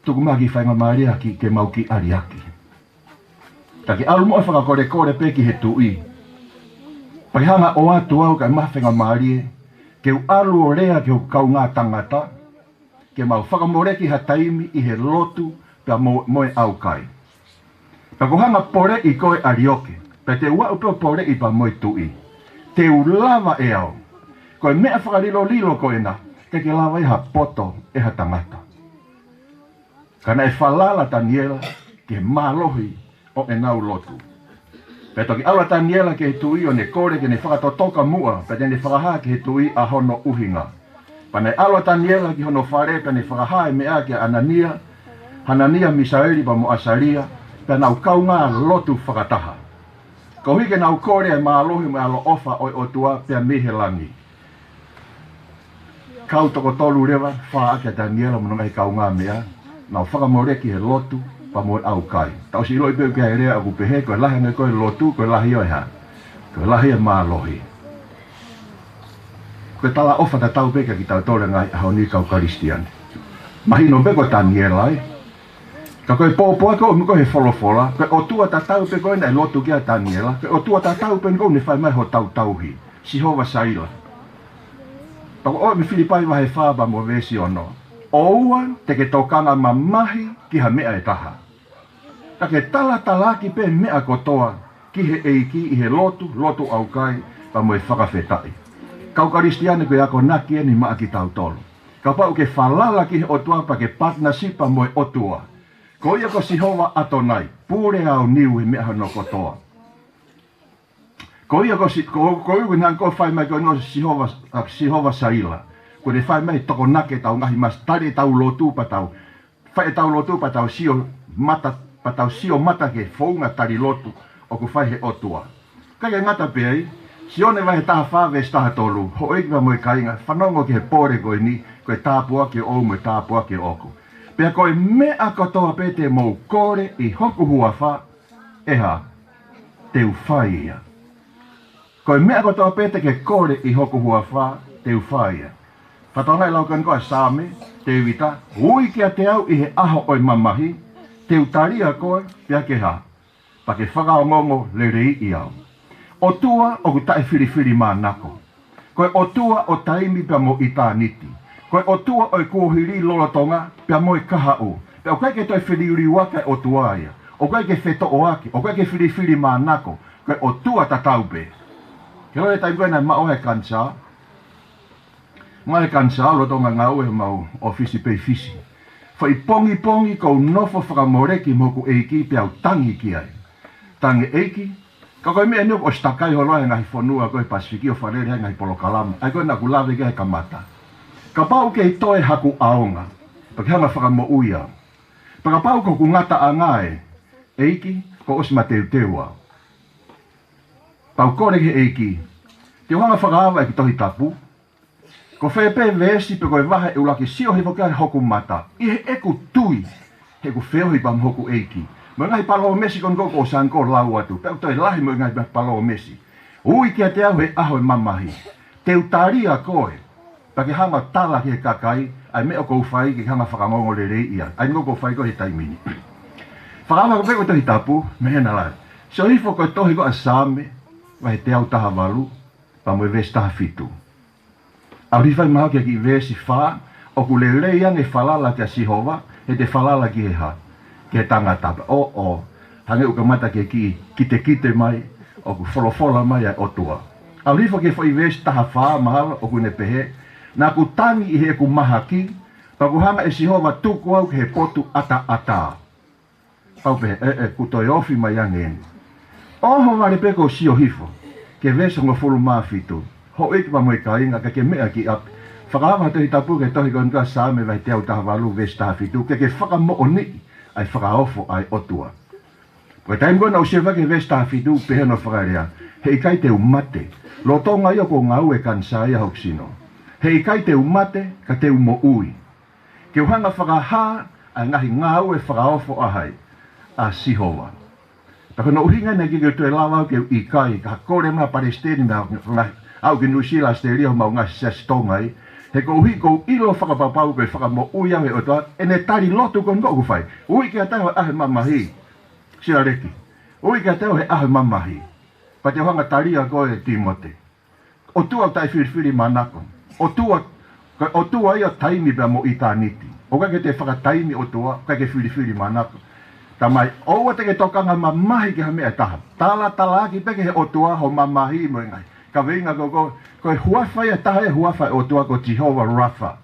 Tuku maki whainga maria ki ke mauki Ariaki. Taki alu mo e whakakore kore pe ki he tui. Paihanga o atu au kai mawhenga maria. Ke u alu o rea ke u kau ngā tangata. Ke mau whakamoreki ha taimi I he lotu pia moe au kai. Pakohanga pore I koe Arioke. Pe te ua upeo pore I pa moe tui. Te ulava e au. Koe mea whakarilo lilo koe na. Ke lava I ha poto e ha tangata. Kana e whalala Taniela ke mālohi o e nau lotu. Pe toki aula Taniela ke he tui o ne kore ke ne whakatotoka mua pe te ne whakaha ke he tui a hono uhinga. Pana e aula Taniela ki hono whare pe ne whakaha e mea ke Hanania Misaeli pa mo Asaria pe nau kau ngā lotu whakataha. Ko hike nau kore e mālohi me alo ofa o otua pe mihe langi. Kau toko tolu rewa, wha ake Daniela mononga I kau ngā mea, nau whakamoreki he lotu, pa moe au kai. Tau si roi peo kia rea aku pehe, koe lahi ngai koe lotu, koe lahi o e ha. Koe lahi e mālohi. Koe tala ofa ta tau peka ki tau tore ngai hau ni kau karistiane. Mahino peko Daniela e. Ka koe pōpua koe miko he wholofola, koe o tua ta tau pe koe nei lotu kia Daniela, koe o tua ta tau pe koe ne whai mai ho tau tauhi. Sihova saila. Pako o mi Filipai wahe whaba mo vesi ono. Oua te ke tokanga mamahi ki ha mea e taha. Ta ke tala ki pe mea kotoa ki he eiki I he lotu au kai pa mo e whakawhetai. Kau karistiane koe ako naki e ni maa ki tau tolu. Kau pau ke whalala ki he otua pa ke partnership pa mo e otua. Ko ia ko sihova atonai, pure au niu he mea hano kotoa. Ko ia ko iu nang ko whai mai ko no sihova saila. Ko ne whai mai toko nake tau ngahi mas tare tau lotu pa tau. Whai tau lotu pa tau sio mata ke whaunga tari lotu o ku whai he otua. Kai ngata pei, sione wahe taha whawe staha tolu, ho eikwa moe kainga, whanongo ki he pore koe ni, koe tāpua ke o moe tāpua ke oku. Pea koe mea kotoa pe te mou kore I hoku hua wha, eha, teu whai ia. Koe mea kotoa pe te ke kore I hoku hua wha, teu whai ia. Whatongai laukan koe Same, te wita, ui kia te au I he aho oi mamahi, teu taria koe, pea ke ha, pa ke whakaongongo le rei I au. O tua o ku tae whiriwhiri mānako. Koe o tua o taimi pia mo I tāniti. Koe o tua o kuohiri lolotonga pia mo I kahau. Pia o kai ke toi whiriuri waka o tua ia. O kai ke wheto o ake. O kai ke whiriwhiri mānako. Koe o tua ta taupe. Ke loe tai koe nai mao he kansa. Mai kansa lotonga ngau e mau ofisi pei fisi. Whai pongi kou nofo whakamoreki moku eiki pia o tangi ki ai. Tangi eiki. Ka koe mea nuku o stakai ho loe ngahi whanua koe Pasifiki o whanere ngahi Polokalama. Ai koe naku lawe ke he kamata. Ka pau ke I toe haku aonga. Pa ke hanga whakamo uia. Pa ka pau ko ku ngata a ngae. Eiki ko osima teu au. Pau kore ke eiki. Te hanga whakaawa e ki tohi tapu. Ko whepe vesi pe koe wahe e ulaki sio he whakai hoku mata. I he eku tui. He ku wheo hi pam hoku eiki. Mo ngai palo mesi kon koko sanko lau atu. Pau toi lahi mo ngai palo mesi. Ui kia te au he aho e mamahi. Teu taria koe. Pa ke hanga tala ki he kakai. Ai meo kou whai ki hanga whakangongo le rei ia. Ai meo kou whai ko he taimini. Whakaama ko peko tohi tapu. Mehena lai. So hifo koe tohi ko a Same. Wahe te au taha walu. Pa mo e vesi taha fitu. Au rifai maha kia ki vesi wha. O ku le rei ange whalala kia sihova. He te whalala ki he ha. Ke tangata o hange uka mata ke ki te kite mai o ku wholofola mai ai otua. Au rifo ke whai vesi taha wha mahalo o ku ne pehe na ku tangi I he ku maha ki pa ku hanga e sihova tuku au ke he potu ata. Pau pehe ku toi ofi mai angeni. Oho wale peko sio hifo ke vesi ngo fulu maa fitu. Ho eki pa moe kainga ka ke mea ki ap Whakaama tohi tapu ke tohi kon ka sāme vai te au taha walu vesta fitu ke whakamo o ni ai whakaofo ai otua. Koe taim kona o sewa ke vesta fitu peheno whakarea, hei kai te umate, lo tonga i ko ngau e kansa ia hoksino. Hei kai te umate ka te umo ui. Ke uhanga whakaha ai ngahi ngau e whakaofo ahai, a sihowa. Tako no uhinga na kike tu e lawa ke i kai, ka kore ma Palestini na au ki Nusila sterio mau ngasi sastongai, he ko uhi ko ilo whakapapau koe whakamo ui au he otoa, ene tari lotu kon koku whai. Ui kia tau he ahe mamahi, sira reki. Ui kia tau he ahe mamahi. Pa te hanga taria koe Timote. O tua tai whiriwhiri manako. O tua ia taimi pia mo i tāniti. O kake te whakataimi o tua, kake whiriwhiri manako. Tamai, oua te ke tokanga mamahi ki ha mea taha. Tala aki peke he o tua ho mamahi mo ngai. Ka veinga ko huawhai e taha e huawhai o tua ko Jehovah Rapha.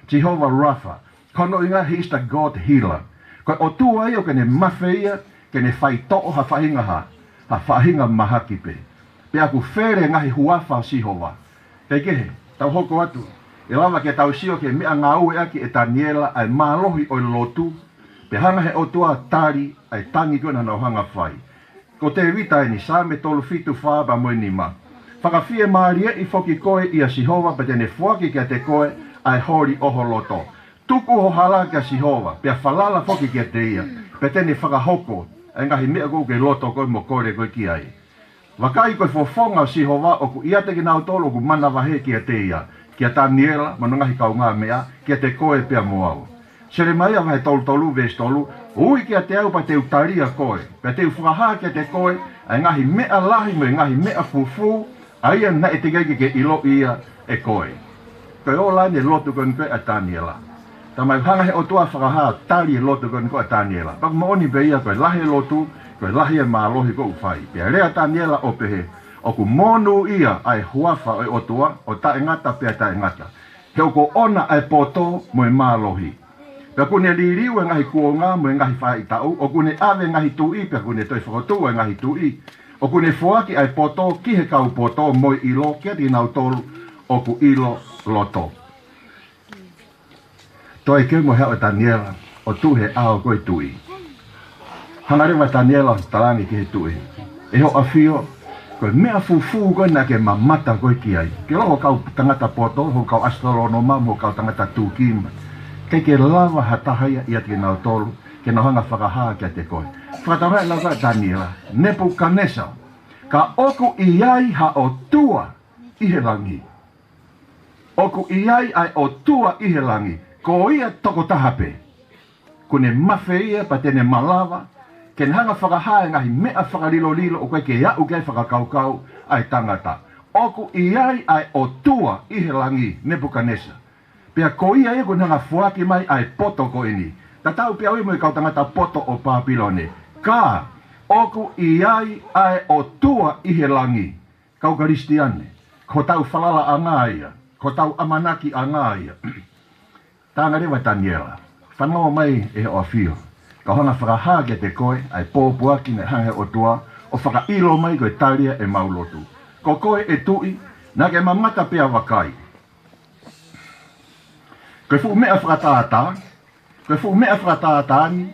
Jehovah Rapha. Kono inga, he is the God healer. Ko o tua i o kene mawhaia, kene whai to'o ha whahinga ha. Ha whahinga mahaki pe. Pe aku where ngahi huawha Sihova. Kei kehe, tau hoko atu. E lava ke tau sio ke mea ngau e aki e Daniela ai malohi o lotu. Pe hanga he o tua tari ai tangi kona no hanga whai. Ko te vita e ni same tolu fitu whaaba moe ni ma. Whakawhie maarie i whoki koe i a Sihova pe tene whuaki kia te koe ai hori oho loto. Tuku ho hala kia Sihova, pe a whalala whoki kia te ia, pe tene whakahoko, e ngahi mea kou ke loto koe mo kore koe ki ai. Wakai koe whofonga o Sihova o ku ia te ki nau tolo ku mana wahe kia te ia, kia Daniela, mano ngahi kau ngā mea, kia te koe pia moau. Sere mai avahe tolu ves tolu, ui kia te au pa te utaria koe, pe te uwhakaha kia te koe, ai ngahi mea lahi mo ngahi mea fufu, aia na e te geike ke ilo ia e koe. Koe o lai ne lotu kon koe a Daniela. Tamai hanga he o tua whakaha tali e lotu kon koe a Daniela. Pak maoni pe ia koe lahi lotu, koe lahi e maalohi ko ufai. Pea rea Daniela o pehe, o ku monu ia ai huafa o tua, o tae ngata pea tae ngata. Heo ko ona ai poto mo e maalohi. Pea kune liriu e ngahi kuonga mo e ngahi whai tau, o kune ave ngahi tui, pea kune toi whakotu e ngahi tui. O kune fuaki ai poto, ki he kau poto, moi ilo, kia ti nau tolu, o ku ilo loto. Toi keu mo heo e Daniela, o tu he ao koe tui. Hangarewa Daniela, talangi ki he tui. E ho awhio, koe mea fufu koe na ke mamata koe ki ai. Ke loho kau tangata poto, ho kau astroronoma, ho kau tangata tūkima. Kei ke lava hatahaya ia te nau tolu, ke na hanga whakaha kia te koe. Whakatawai lava Daniela, Nebuchadnezzar, ka oku iai ha o tua i he langi. Oku iai ai o tua i he langi, ko ia toko tahape. Kune mawhe ia pa tene malawa, ke hanga whakaha ngahi mea whakalilo o koe ke iau kei whakakaukau ai tangata. Oku iai ai o tua i he langi, Nebuchadnezzar. Pea ko ia e kune hanga fuaki mai ai poto ko ini. Tatau pia ui mo i kau tangata poto o Papilone. Ka, oku iai ai o tua i he langi. Kau karistiane. Ko tau whalala a ngāia. Ko tau amanaki a ngāia. Tāna rewa Daniela. Whanau mai e o awhio. Kau hanga whakaha ke te koe ai pōpuaki ne hange o tua. O whakailo mai koe taria e maulotu. Ko koe e tui. Nā ke mamata pia wakai. Koe fu mea whakatātā. Koe fu mea whakatātāni.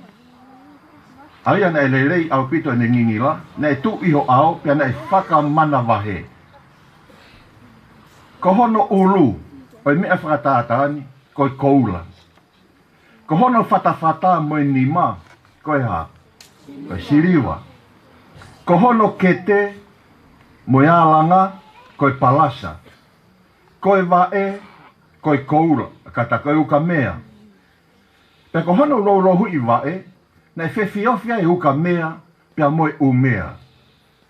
Aia na e leilei au pito ne ngingila, na e tu iho au, pia na e whakamana wahe. Ko hono ulu, oi mea whakatātāni, koe koula. Ko hono whatawhata moe nima, koe ha, koe siriwa. Ko hono kete, moe alanga, koe palasa. Koe wae, koe koula, kata koe uka mea. Pea ko hono rohu i wae, na e whewhiofia e uka mea, pia moe umea.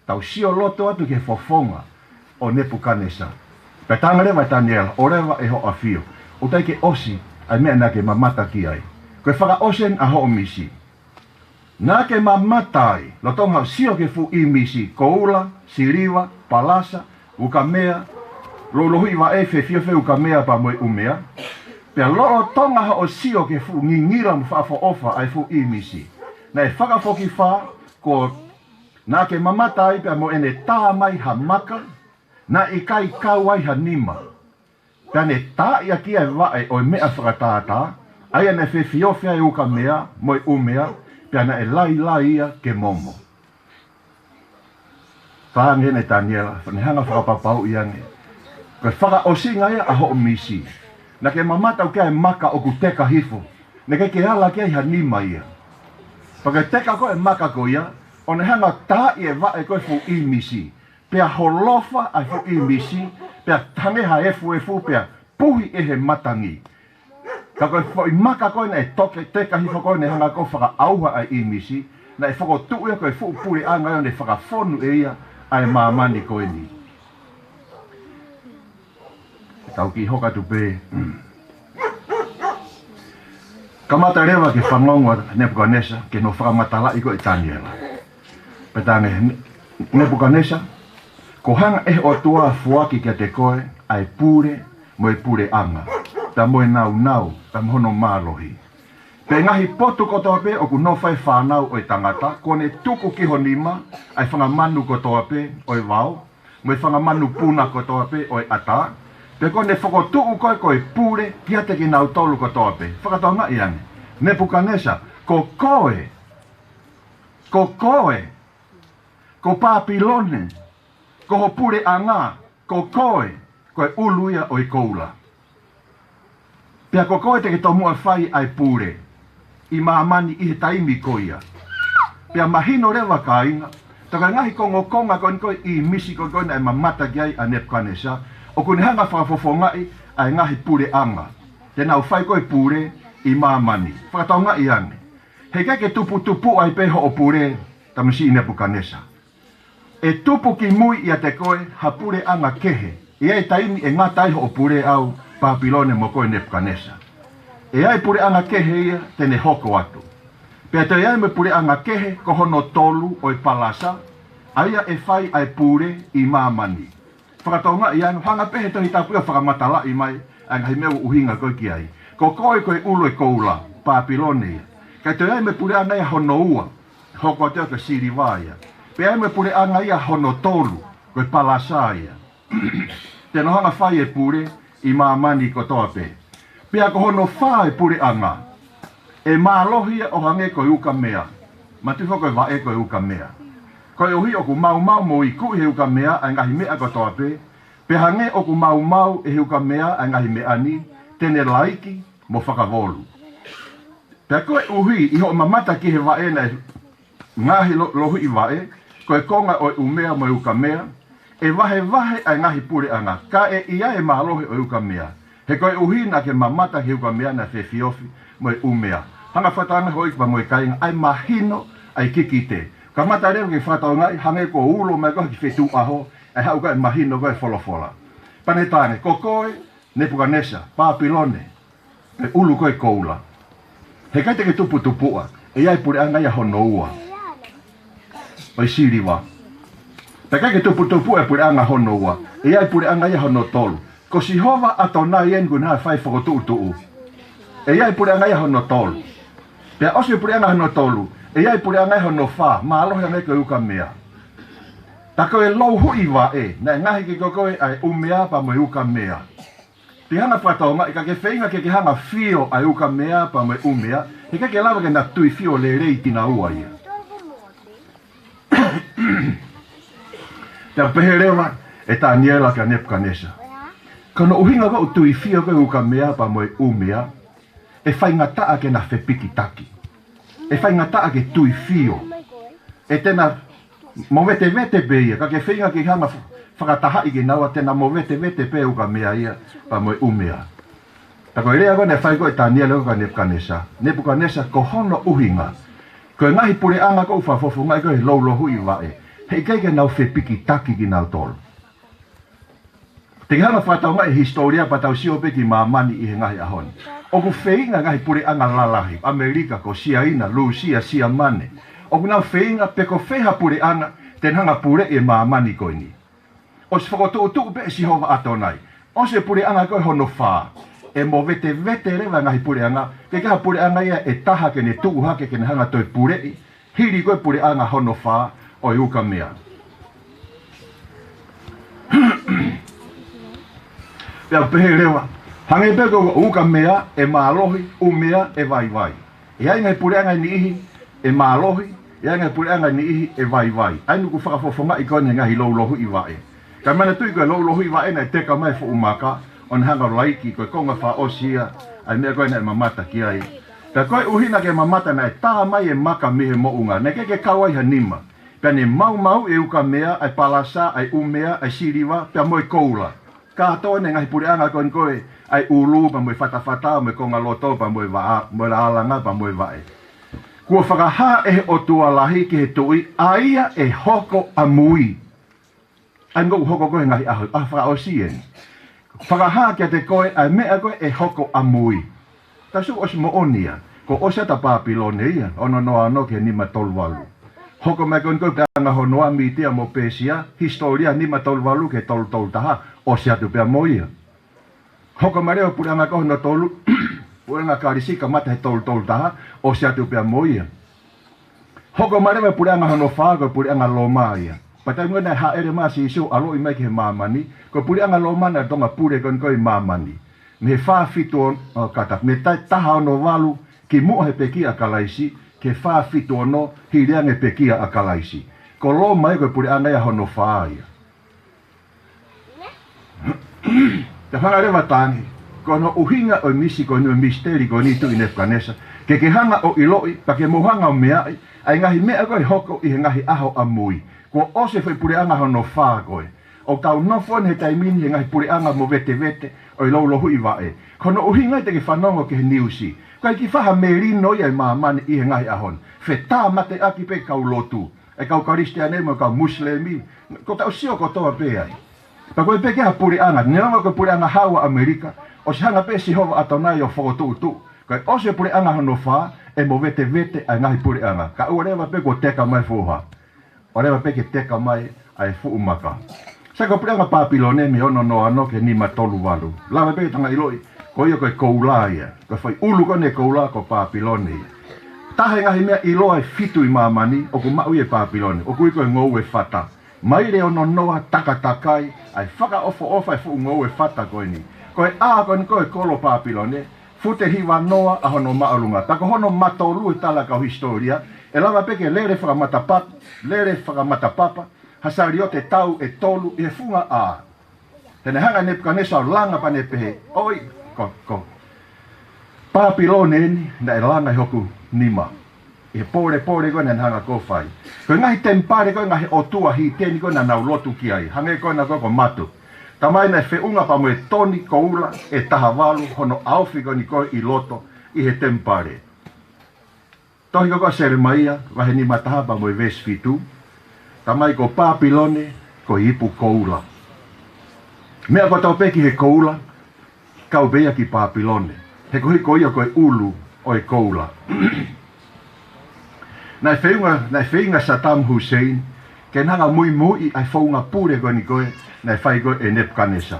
Tau sio loto atu ke fofonga o Nebuchadnezzar. Pea tangarewa Daniela, o rewa e ho awhio. O tai ke osi, ai mea na ke mamata ki ai. Koe whaka osen a ho misi. Na ke mamata ai, lo tonga sio ke fu i misi, koula, siriwa, palasa, uka mea, lolohui wa e whewhiofia uka mea pa moe umea. Pea loo tonga ha o sio ke fu ngingira mu whaafo ofa ai fu i misi. Na e whakafoki wha, ko nā ke mamata ai pia mo ene tā mai ha maka, na i kai kau ai ha nima. Tane ta ia kia vae o mea whakatata, aia ne whiwhiofia e uka mea, moi umea, piana e lai ia ke momo. Whaange ne Daniela, whanehanga whakapapau iange. Koe whaka o singa ia a ho misi. Na ke mamata o kia e maka o ku teka hifo. Ne ke ala kia iha nima ia. Pake teka ko e maka ko ia, o ne hanga ta i e vae koe fu i misi. Pea holofa ai fu i misi, pea tangeha efu, pea puhi e he matangi. Ka koe fo i maka koe na e toke teka hifo koe ne hanga ko whaka auha ai i misi, na e whako tuu ia koe fu puri anga ia ne whaka fonu e ia, ai maamani koe ni. Tau ki hoka tupe. Kamata rewa ke whangonga Nebuchadnezzar ke no whakamatala i koe Daniela. Petange Nebuchadnezzar, ko hanga e o tua fuaki kia te koe, ai pure, mo e pure anga. Ta mo e nau, ta mohono mālohi. Pe ngahi potu kotoa pe, o ku no whai whanau o e tangata, kone tuku ki honima, ai whangamanu kotoa pe o e wao, mo e whangamanu puna kotoa pe o e ata, pe kone whakotuku koe pure, kia te ki nau tolu kotoa pe. Whakatoa nga iane, Nebuchadnezzar, ko koe, ko Papilone, ko ho pure anga, ko koe uluia o i koula. Pea ko koe te ke tō mua whai ai pure, i maamani i he taimi koia. Pea mahino rewa ka inga, taka ngahi konga koe i misi koe na e mamata kiai a Nebuchadnezzar, o kune hanga whakafofongai ai ngahi pure anga. Te nau whai koe pure i maamani. Whakatau ngai ane. He keke tupu ai peho o pure, tamasi i Nebuchadnezzar. E tupu ki mui ia te koe, ha pure anga kehe. I ai taimi e ngā taiho o pure au, Papilone mo koe Nebuchadnezzar. E ai pure anga kehe ia, tene hoko atu. Pea te ai me pure anga kehe, ko hono tolu o i palasa, aia e whai ai pure i maamani. Whakatonga i anu, hanga pehe tohi tapua whakamatala i mai, ai ngahi meu uhinga koe ki ai. Ko koe ulu e koula, Papilone ia. Kai te ai me pure anga ia hono ua, hoko ateo ke sirivaia. Pea ai me pure anga ia hono tolu, koe palasa ia. Te nohanga whai e pure, i maamani kotoa pe. Pea ko hono whae pure anga. E mālohia o hange koe uka mea. Matufo koe vae koe uka mea. Koe ohi o ku mau mo i ku he uka mea a ngahi mea kotoa pe. Pe hange o ku mau e he uka mea a ngahi mea ni. Tene laiki mo whakavolu. Pea koe uhi i ho mamata ki he vae na ngahi lohi i vae. Koe konga o umea mo i uka mea. E wahe ai ngahi pure anga. Ka e ia e mālohi o uka mea. He koe uhina ke mamata he uka mea na whewhiofi mo e umea. Hanga whatanga hoi pa mo e kainga ai mahino ai kikite. Ka mata reo ke whatonga hange ko ulo mai koe ki whetu aho. Ai hau koe mahino koe wholofola. Panetange, ko koe Nebuchadnezzar, Papilone, e ulu koe koula. He kai teke tupua. E ai pure anga ia hono ua. Oi siriwa. Peka ke tupu e pure anga hono ua. E ai pure anga ia hono tolu. Ko si hova atona ien guna whai whakotuu. E ai pure anga ia hono tolu. Pea osi pure anga hono tolu. E ai pure anga ia hono wha. Maalohi anga koe uka mea. Ta koe lau hui wa e. Na ngahi ki koe ai umea pa mo uka mea. Ti hana whatonga i ka ke whainga ke hanga fio ai uka mea pa mo umea. He ke lawa ke na tui fio le rei tina ua ia. Te peherewa e Daniela ka Nebuchadnezzar. Kano uhinga wa utui fio koe uka mea pa moe umea, e whai ngataa ke na whepiki taki. E whai ngataa ke tui fio. E tena mo vete beia, ka ke whainga ki hanga whakatahai ki naua, tena mo vete pe uka mea ia pa moe umea. Tako irea koe ne whai koe Daniela ka Nebuchadnezzar. Nebuchadnezzar ko hono uhinga. Koe ngahi pure anga ko uwhafofu ngai koe laulo hui wae. Hei keike nau whepiki taki ki nau tolu. Te hanga whatau ngai historia patau siope ki maamani i he ngahi ahoni. Oku wheinga ngahi pure anga lalahi. Amerika ko Siaina, Lucia, Siamane. Oku nau wheinga peko wheha pure anga ten hanga pure e maamani koe ni. O si whakotu pe si hova atonai. O se pure anga koe hono whaa. E mo vete rewa ngahi pure anga. Ke kaha pure anga ia e taha ke ne tuu hake ke ne hanga toi pure i. Hiri koe pure anga hono whaa. O uka mea. Pea pehe rewa. Hange peko uka mea e maalohi, umea e vai vai. E ai ngai pureanga ni ihi e maalohi, e ai ngai pureanga ni ihi e vai vai. Ai nuku whakafofonga i kone ngahi loulohu i wae. Ka mana tui koe loulohu i wae na e teka mai fu umaka, on hanga laiki koe konga wha osia, ai mea koe na e mamata ki ai. Ka koe uhina ke mamata na e taha mai e maka mihe mo unga, na ke kawai hanima. Pea ne mau e uka mea, ai palasa, ai umea, ai siriwa, pea moi koula. Ka atoa ne ngahi pureanga koe ai ulu pa moi fatafata me konga loto pa moi va mo la alanga pa moi vai kua whakaha e o tua lahi ki he tui aia e hoko amui ai ngau hoko koe ngahi aho a whaka o sien whakaha ki te koe ai mea koe e hoko amui ta su os mo onia ko osa ta Papilone ia ono noa no ke nima tolwalu hoko me koe koe anga honoa mi tia mo pesia historia nima tolwalu ke tol taha osia tu pea moia hoko mareo pureanga koho no tolu, pureanga karisika mata he tolu taha, o sia tu pia moia. Hoko mareo pureanga hono whago pureanga loma ia. Patai mwena ha ere maa si isu alo i meki he mamani, ko pureanga loma na tonga pure kon koi mamani. Me wha fitu kata, me taha ono walu ki mua he pekia kalaisi, ke wha fitu ono hireange pekia akalaisi. Ko loma e koe pureanga ia hono wha ia. Te whanga rewa tangi, kono uhinga o misi kono misteri koni tu inefkanesa, ke hanga o iloi, pa ke mohanga o meai, ai ngahi mea koe hoko i he ngahi aho amui, ko ose whai pureanga hono whaa koe, o kau nofon he taimini he ngahi pureanga mo vete, o i loulohu i wae, kono uhinga i te ke whanongo ke he niusi, koe ki whaha merino i ai maamani i he ngahi ahon, whe tā mate aki pe kau lotu, e kau karistiane mo kau muslemi, ko tau sio kotoa pe ai. Pa koe peke ha pureanga, niranga koe pureanga hawa Amerika, o si hanga pe si hova atonai o whokotu. Koe o se pureanga hono wha, e mo vete ai ngahi pureanga. Ka ua rewa pe ko teka mai fuha. O rewa pe ke teka mai ai fuumaka. Sa koe pureanga Papilone me ono no ano ke nima tolu walu. Lawa pe tanga iloi, koe koe koula ia. Koe whai ulu kone koula ko Papilone ia. Tahe ngahi mea iloa e fitu i mamani, o ku mau e Papilone, o kui koe ngou e fata. Mai re ono noa takatakai, ai whaka ofa e fu ngou e fata koe ni. Koe a koe kolo Papilone, fute hiwa noa a hono maalunga. Tako hono matolu e tala kau historia, e lava peke lere whakamatapapa, hasari o te tau e tolu i he funga a. Tene hanga Nepkanesa o langa pane pehe, oi, ko. Papilone ni, na e langa hoku nima. E pore koe na hanga kofai. Koe ngahi tempare koe ngahi otua hi teni koe na nau lotu ki ai. Hange koe na koe ko matu. Tamai na whiunga pa mo e toni koula e taha walu hono aufi koe ni koe i loto i he tempare. Tohi koe seremaia, wahe ni mataha pa mo e vesfitu. Tamai ko Papilone ko ipu koula. Mea ko tau peki he koula, kau bea ki Papilone. He kohi koia koe ulu o e koula. Nai whainga Saddam Hussein, ke nanga mui ai whaunga pure koe ni koe, nai whai koe e Nepkanesa.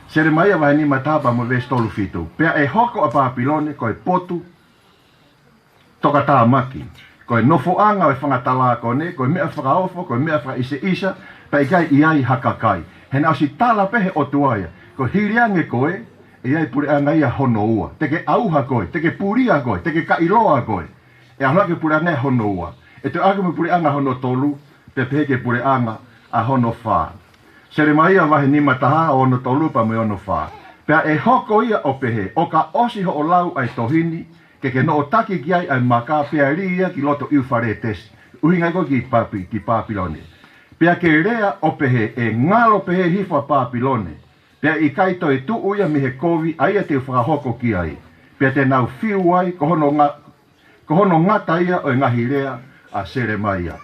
Sere maia wahe ni matapa mo ves tolu fitu. Pea e hoko a Papilone koe potu, toka tā maki. Koe nofo anga e whangatala kone, koe mea whakaofo, koe mea whaka isa, pa i kai iai hakakai. He nao si tala pehe o tuaia, koe hiriange koe, e ai pure anga ia hono ua. Teke auha koe, teke puria koe, teke kailoa koe. E ahola ke pure anga hono ua. E te aga me pure anga hono tolu, pe peke pure anga a hono wha. Sere maia wahe ni mataha o hono tolu pa me hono wha. Pea e hoko ia o pehe, o ka osi ho o lau ai tohini, ke no o taki ki ai maka pea ria ki loto Euphrates. Uhinga ko ki Papilone. Pea ke rea o pehe, e ngalo pehe hifa Papilone. Pea i kaito e tu uia mi he kovi, aia te whakahoko ki ai. Pea te nau fiu ai, ko hono ngata ia o ngahi rea a sere maia.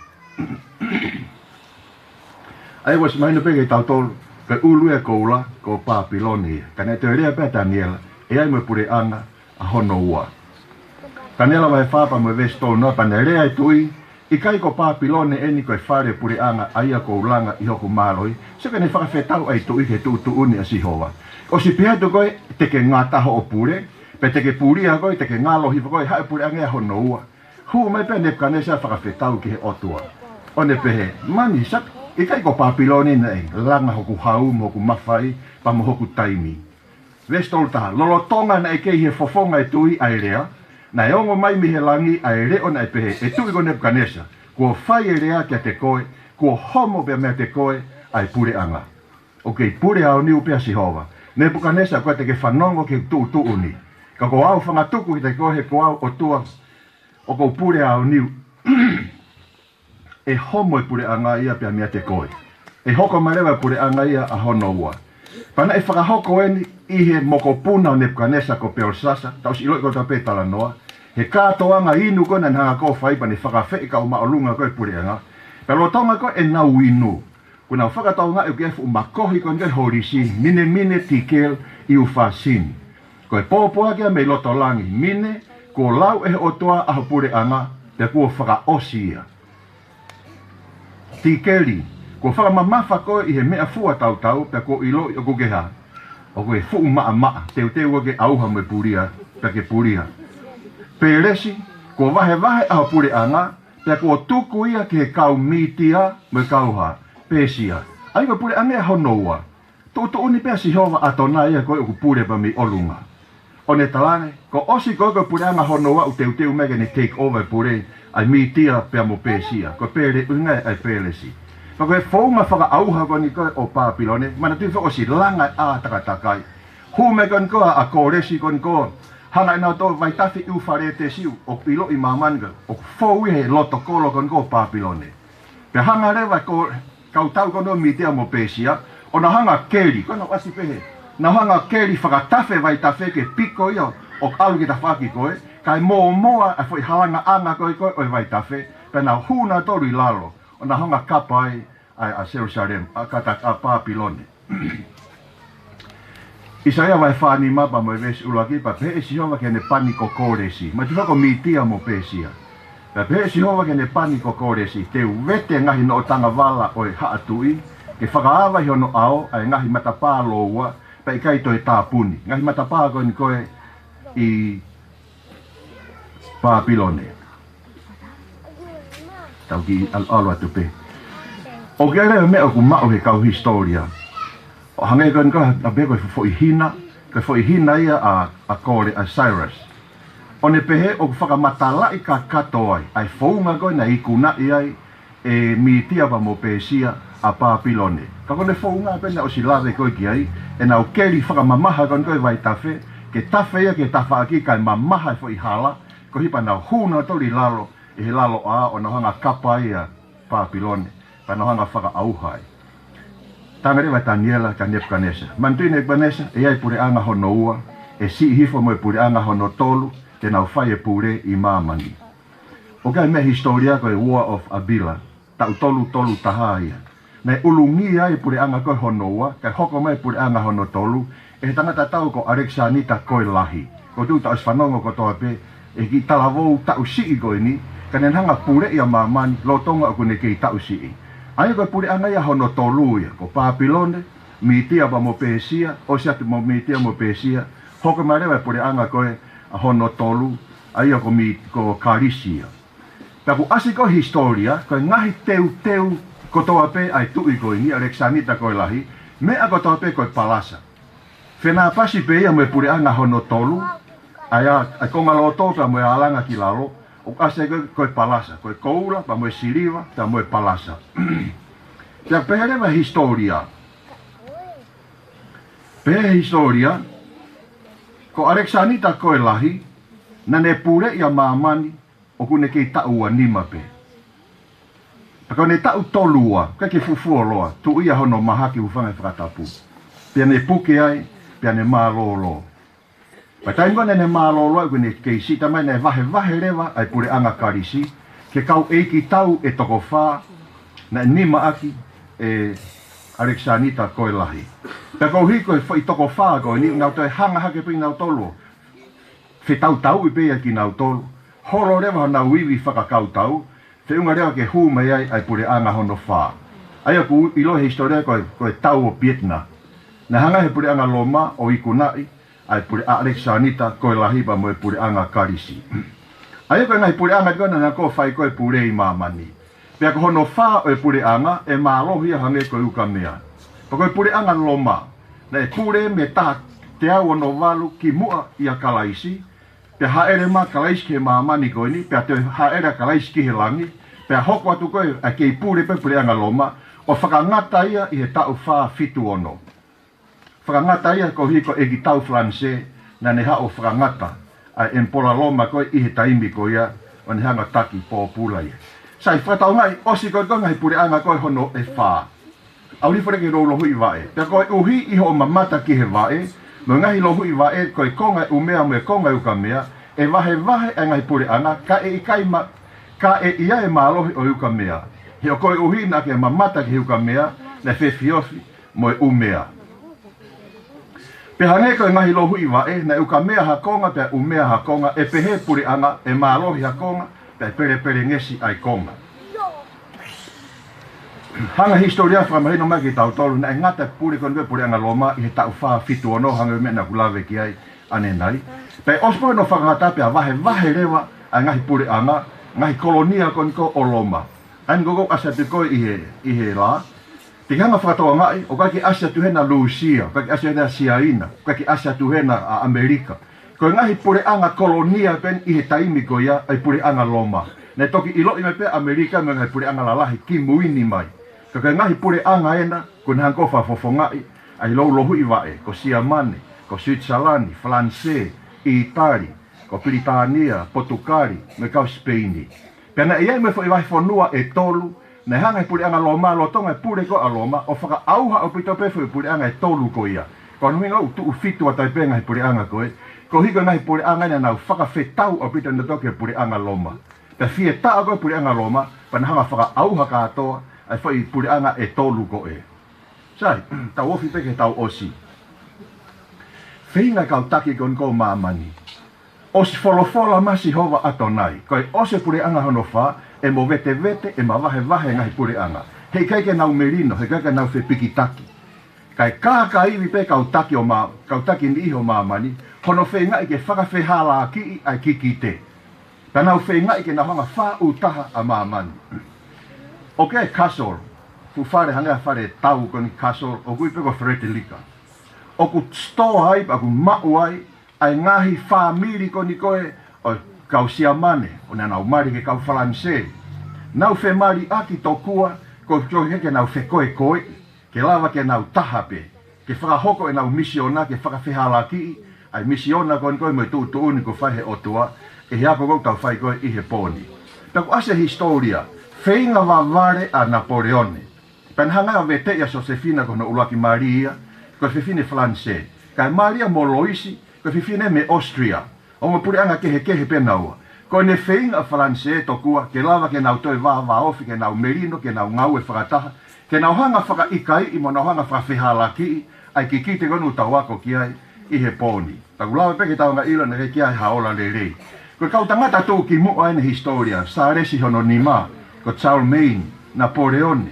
Ai was maino peke tau tolu, ka ulu e koula ko Papilone. Ka ne te rea pea Daniela, e ai me pure anga a hono ua. Kanela vai whapa mo vesto no pa ne rea e tui, i kai ko Papilone eni koe whare pure anga aia ko ulanga i hoku maroi, se ka ne whakawhetau ai tui ke tu uni a sihoa. O si pihetu koe teke ngataho o pure, pe teke puria koe, teke ngalo hifa koe, hae pure anga e hono ua. Hu mai pe Nepkanesa whakawhetau ki he otua. O ne pehe, mani sak Ika ko Papiloni nei, langa hoku hau, hoku mawhai, pa mo hoku taimi. Vestol taha, lolotonga na eke he fofonga e tui ai rea, na e ongo mai mi he langi ai reo na e pehe, e tui ko Nebukanesa, kua whai e rea kia te koe, kua homo pia mea te koe, ai pure anga. Ok, pure au niu pia Sihova. Nebukanesa koe te ke whanongo ke tu uni. Ka ko au whangatuku ki te koe he ko au o tua, o ko pure au niu. E homo e pure anga ia pia mea te koe. E hoko marewa pure anga ia a hono ua. Pana e whakahoko eni i he moko puna o Nebukanesa ko Belsasa, taus iloi ko ta petala noa. He kātoanga inu koe na hanga ko whaipa ni whakawhi ka o maolunga koe pure anga. Pero tonga koe e nau inu. Kuna whakataonga e kefu makohi koe koe horisi, mine tikel i uwhasini. Koe pōpua kia me loto langi, mine ko lau e o toa aho pure anga, te kua whakaosia. Tikeli, ko whakamamafa koe i he mea fua tau, pe ko ilo i o kukeha. O koe fuu maa, teu ke auha me puria, pe ke puria. Peresi, ko vahe aho pure anga, pe ko tuku ia ke kau mitia me kauha, pesia. Ai ko pure anga honoua. Tu uni pea Sihova atona ia koe uku pure pa mi olunga. O ne talane, ko osi koe ko pure anga honoua u teu mege ni take over pure, ai mitia pea mo pesia. Ko pere unga ai pelesi. Ko koe whaunga whaka auha ko ni koe o Papilone, mana tui whako si langa a takatakai. Hume kon koa a koresi kon koa. Hana ina to vai tafi u farete siu o pilo i mamanga o fou he loto kolo kon ko Papilone. Pe hanga rewa ko kautau kono mitia mo pesia, o na hanga keri, kono wasi pehe. Na hanga keri whakatafe vai tafe ke piko ia o alu ki ta whaki koe, kai moa a foi halanga anga koe o vai tafe, pe na huna toru i lalo, o na hanga kapai a Jerusalem, a kata a Papilone. Isaia vai whani mapa mo e vesi ulaki, pa pehe Sihova ke ne pani ko koresi, ma tifako mitia mo pesia. Pa pehe Sihova ke ne pani ko koresi, te wete ngahi no tanga wala o e haatui, ke whakaawa hi ono ao, ai ngahi matapā loua, pa i kai toi tāpuni. Ngahi matapā koe ni koe i Papilone. Tau ki alo atu pe. O ke area mea ku mao he kau historia. O hange koe ni koe a be koe fo i hina, koe fo i hina ia a kore a Cyrus. O ne pehe o whakamatala i ka kato ai founga koe na ikuna iai e mitia pa mo pesia a Papilone. Ka kone founga pena o si lawe koe ki ai, e na o keri whakamamaha koe koe vai tafe, ke tafe ia ke tafa aki kai mamaha fo i hala, ko hipa na huna tori lalo, e he lalo a o na hanga kapa ia Papilone, pa na hanga whaka auhai. Tanga rewa Daniela ka Nebukanesa. Mantui Nebukanesa, e ai pure anga hono ua, e si hifo mo e pure anga hono tolu, te nau whai e pure i mamani. O kai mea historia koe War of Abila, tau tolu taha ia. Nei ulungi ai pure anga koe hono ua, kai hoko mai pure anga hono tolu, e he tangata tau ko Alexanita koe lahi. Ko tu tau whanongo ko toa pe, e ki talavou tau sii koe ni, ka nen hanga pure ia mamani, lo tonga o kune kei tau sii. Ai koe pure anga ia hono tolu ia, ko Papilone, mitia pa mo pesia, o siatu mo mitia mo pesia, hoko mai rewa pure anga koe a hono tolu, ai ko Karisia. Taku asi ko historia, koe ngahi teu ko toa pe ai tui koe ni Alexanita koe lahi, mea ko toa pe koe Palasa. Whenā pasi pe ia mo e pure anga hono tolu, ai konga lo tota mo e alanga ki lalo, o ase koe Palasa, koe Koula, pa mo e Siliva, ta mo e Palasa. Tia peherewa historia. Pehe historia, ko Alexanita koe lahi, na ne pure ia mamani, o kune kei taua nima pe. Paka ne tau tolua, kai ke fufua loa, tu ia hono mahaki ufanga whakatapu. Pia ne puke ai, pia ne mālolo. Pa taingo ne mālolo ai kune kei sita mai ne vahe rewa ai pure anga Karisi, ke kau eiki tau e toko whā, na nima aki e Alexanita koe lahi. Pia kou hiko e i toko whā koe ni, ngau toi hanga hake pi ngau tolu. Whetau i pia ki ngau tolu. Horo rewa hana wiwi whakakau tau, te unga rewa ke hū mai ai pure anga hono whā. Ai aku ilo he historia koe tau o Vietnam. Na hanga he pure anga Loma o Ikunai, ai pure Alexanita koe lahiba mo e pure anga Karisi. Ai koe ngai pure anga kona na ko whai koe pure i mamani. Pea ko hono wha o e pure anga e mālohi a hange koe uka mea. Pa koe pure anga loma. Na e pure me taha te au ono walu ki mua i a kalaisi. Pea haere ma kalaisi ki he maamani koe ni. Pea te haere kalaisi ki he langi. Pea hoko atu koe a kei pure pe pure anga loma. O whakangata ia i he tau wha fitu ono. Whakangata ia ko hiko e ki tau flanse. Na ne hao whakangata. A empola loma koe i he taimi koe ia. O ne hanga taki pō pula ia. Sai whatau ngai, osi koe koe ngai pure anga koe hono e wha. Au li whare ke rolo hui wae. Pea koe uhi i ho mamata ki he wae. No ngahi lo hui wae koe konga umea me konga uka mea. E wahe e ngai pure anga. Ka e ikai ma, ka e ia e mālohi o uka mea. Heo koe uhi na ke mamata ki uka mea. Na whewhiofi mo e umea. Pea hange koe ngahi lo hui wae. Na uka mea hakonga pea umea hakonga. E pehe pure anga e mālohi hakonga. Pea pere ngesi ai konga. Hanga historia whakamahino mai ki tau tolu, na e ngata pure konwe pure anga loma i he tau wha fitu ono hanga me na kulawe ki ai ane nai. Pea ospo no whakangata pea wahe rewa ai ngahi pure anga, ngahi kolonia konko o loma. Ain gogo asa tu koe i he la. Te hanga whakatoa ngai, o kaki asa tu hena Lucia, o kaki asa hena Siaina, o kaki asa tu hena a Amerika. Koe ngahi pure anga kolonia pen i he taimi ko ia ai pure anga loma. Ne toki ilo i me pe Amerika me ngahi pure anga lalahi ki muini mai. Koe ngahi pure anga ena, ko ne hanko whafofongai, ai lau lohu i wae, ko Siamane, ko Switzerlandi, Flanse, Itali, ko Britania, Portugali, me kau Speini. Pena iai me fo i wahi whanua e tolu, ne hanga i pure anga loma, lo tonga i pure ko a loma, o whaka auha o pito pe fo i pure anga e tolu ko ia. Ko anu hinga u tu ufitu a taipenga i pure anga koe, ko hiko ngahi pure anga ina nau whaka whetau o pito na toke pure anga loma. Pe fie taa koe pure anga loma, pa na hanga whaka auha katoa, ai whai pure anga e tolu ko e. Sai, tau ofi peke tau osi. Whiinga kau taki kon ko maamani. Osi wholofola masi hova atonai. Koe ose pure anga hono wha, e mo vete e ma wahe ngahi pure anga. Hei keike nau merino, hei keike nau whe piki taki. Kai ka iwi pe kau taki ni iho maamani, hono whenga ike whakawhe hala ki ai kiki te. Tanau whenga ike na hanga wha utaha a maamani. Ok, kasol. Ku whare hanga whare tau koni kasol, o kui peko Fretilika. O ku stoa ai, a ku mau ai, ai ngahi whamiri koni koe, o kau Siamane, o na nau mari ke kau Flanse. Nau whe mari aki tokua, ko heke nau whe koe, ke lava ke nau tahape, ke whakahoko e nau misiona, ke whakawhihala ki, ai misiona koni koe mo tu uni ko whaihe otua, e hiako kou kau whai koe i he pōni. Taku ase historia, Whainga waware a Napoleone. Penhanga vete ia Josefina kono ulaki Maria, ko fifine Flanse. Kai Maria mo Loisi, ko fifine me Austria. O mo puri anga kehe penaua. Ko ne whainga Flanse tokua, ke lava ke nau toi wa ofi, ke nau merino, ke nau ngau e whakataha, ke nau hanga whaka ikai, i mo nau hanga whakawhihala ki, ai ki kite konu tawako ki ai, i he pōni. Taku lawa peke taonga ila na ke ki ai haola le rei. Ko kau tangata tō ki mua aina historia, sa resi hono ni maa, ko Charlemagne, Napoleone,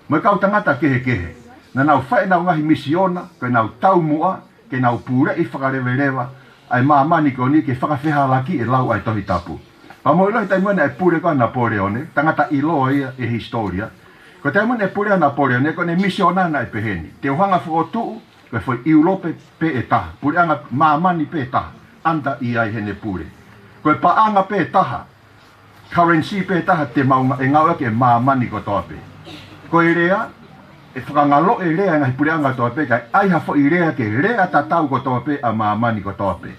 mo kau tangata kehe. Na nau whae nau ngahi misiona, ko nau tau mua, ke nau pure i whakarewerewa, ai maamani ko ni ke whakawhihalaki e lau ai tohi tapu. Pa mo ilohi taimone e pure ko Napoleone, tangata iloa ia e historia, ko taimone e pure a Napoleone, ko ne misiona na e peheni. Te uhanga whakotuu, ko e foi Europe pe e taha, pure anga maamani pe e taha, anta i ai hene pure. Ko e paanga pe e taha, currency pe taha te maunga e ngau ake e maamani ko toape. Ko e rea, e whakangalo e rea ngahi pure anga toape, kai ai hafo i rea ke rea tatau ko toape a maamani ko toape.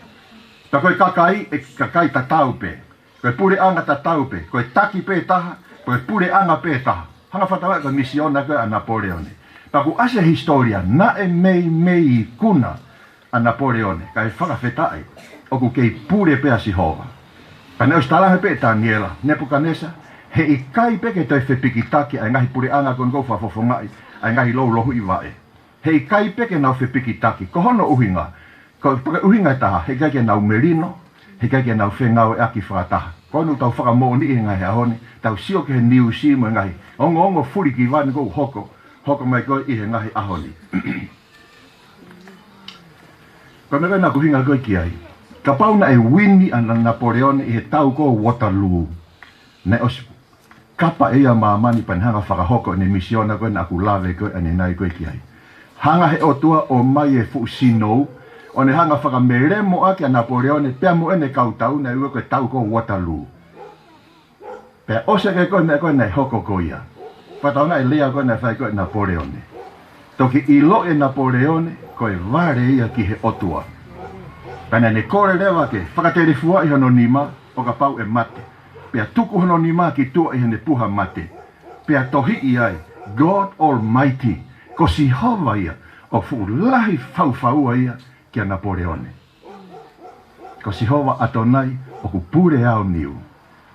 Ta koe kakai e kakai tatau pe, ko e pure anga tatau pe, ko e taki pe taha, ko e pure anga pe taha. Hanga whatawa ko misiona ko a Napoleone. Ta ku ase historia, na e mei kuna a Napoleone, kai whakawhetai, o ku kei pure pe a Sihova. Pane os talahe pe Daniela, Nebuchadnezzar, he i kai peke toi whepiki taki ai ngahi pure anga kon go whafofongai, ai ngahi lohu i wae. He i kai peke nau whepiki taki, ko hono uhinga, ko uhinga taha, he kai ke nau merino, he kai ke nau whengau e aki whakataha. Ko nu tau whakamoni i ngahi ahone, tau sio ke he niu simo e ngahi, ongo furi ki wani go hoko mai koe i he ngahi ahone. Ko me na kuhinga koe ki ai. Ka pauna e wini ana Napoleone i he tau ko Waterloo. Ne os kapa ia mamani pan hanga whakahoko ne misiona koe na ku lawe koe ane nai koe ki ai. Hanga he otua o mai e fu sinou, o ne hanga whakameremo ake a Napoleone, pia mo ene kautau na iwe koe tau ko Waterloo. Pea ose ke koe me koe nei hoko koe ia. Pataunga e lea koe nei whai koe Napoleone. Toki ilo e Napoleone, koe vare ia ki he otua. Pena ne kore rewa ke, whakatere fua i hono nima, o ka pau e mate. Pea tuku hono nima ki tua i hene puha mate. Pea tohi i ai, God Almighty, ko si hova ia, o fu lahi fau ia ki a Napoleone. Ko si hova atonai, o ku pure au niu.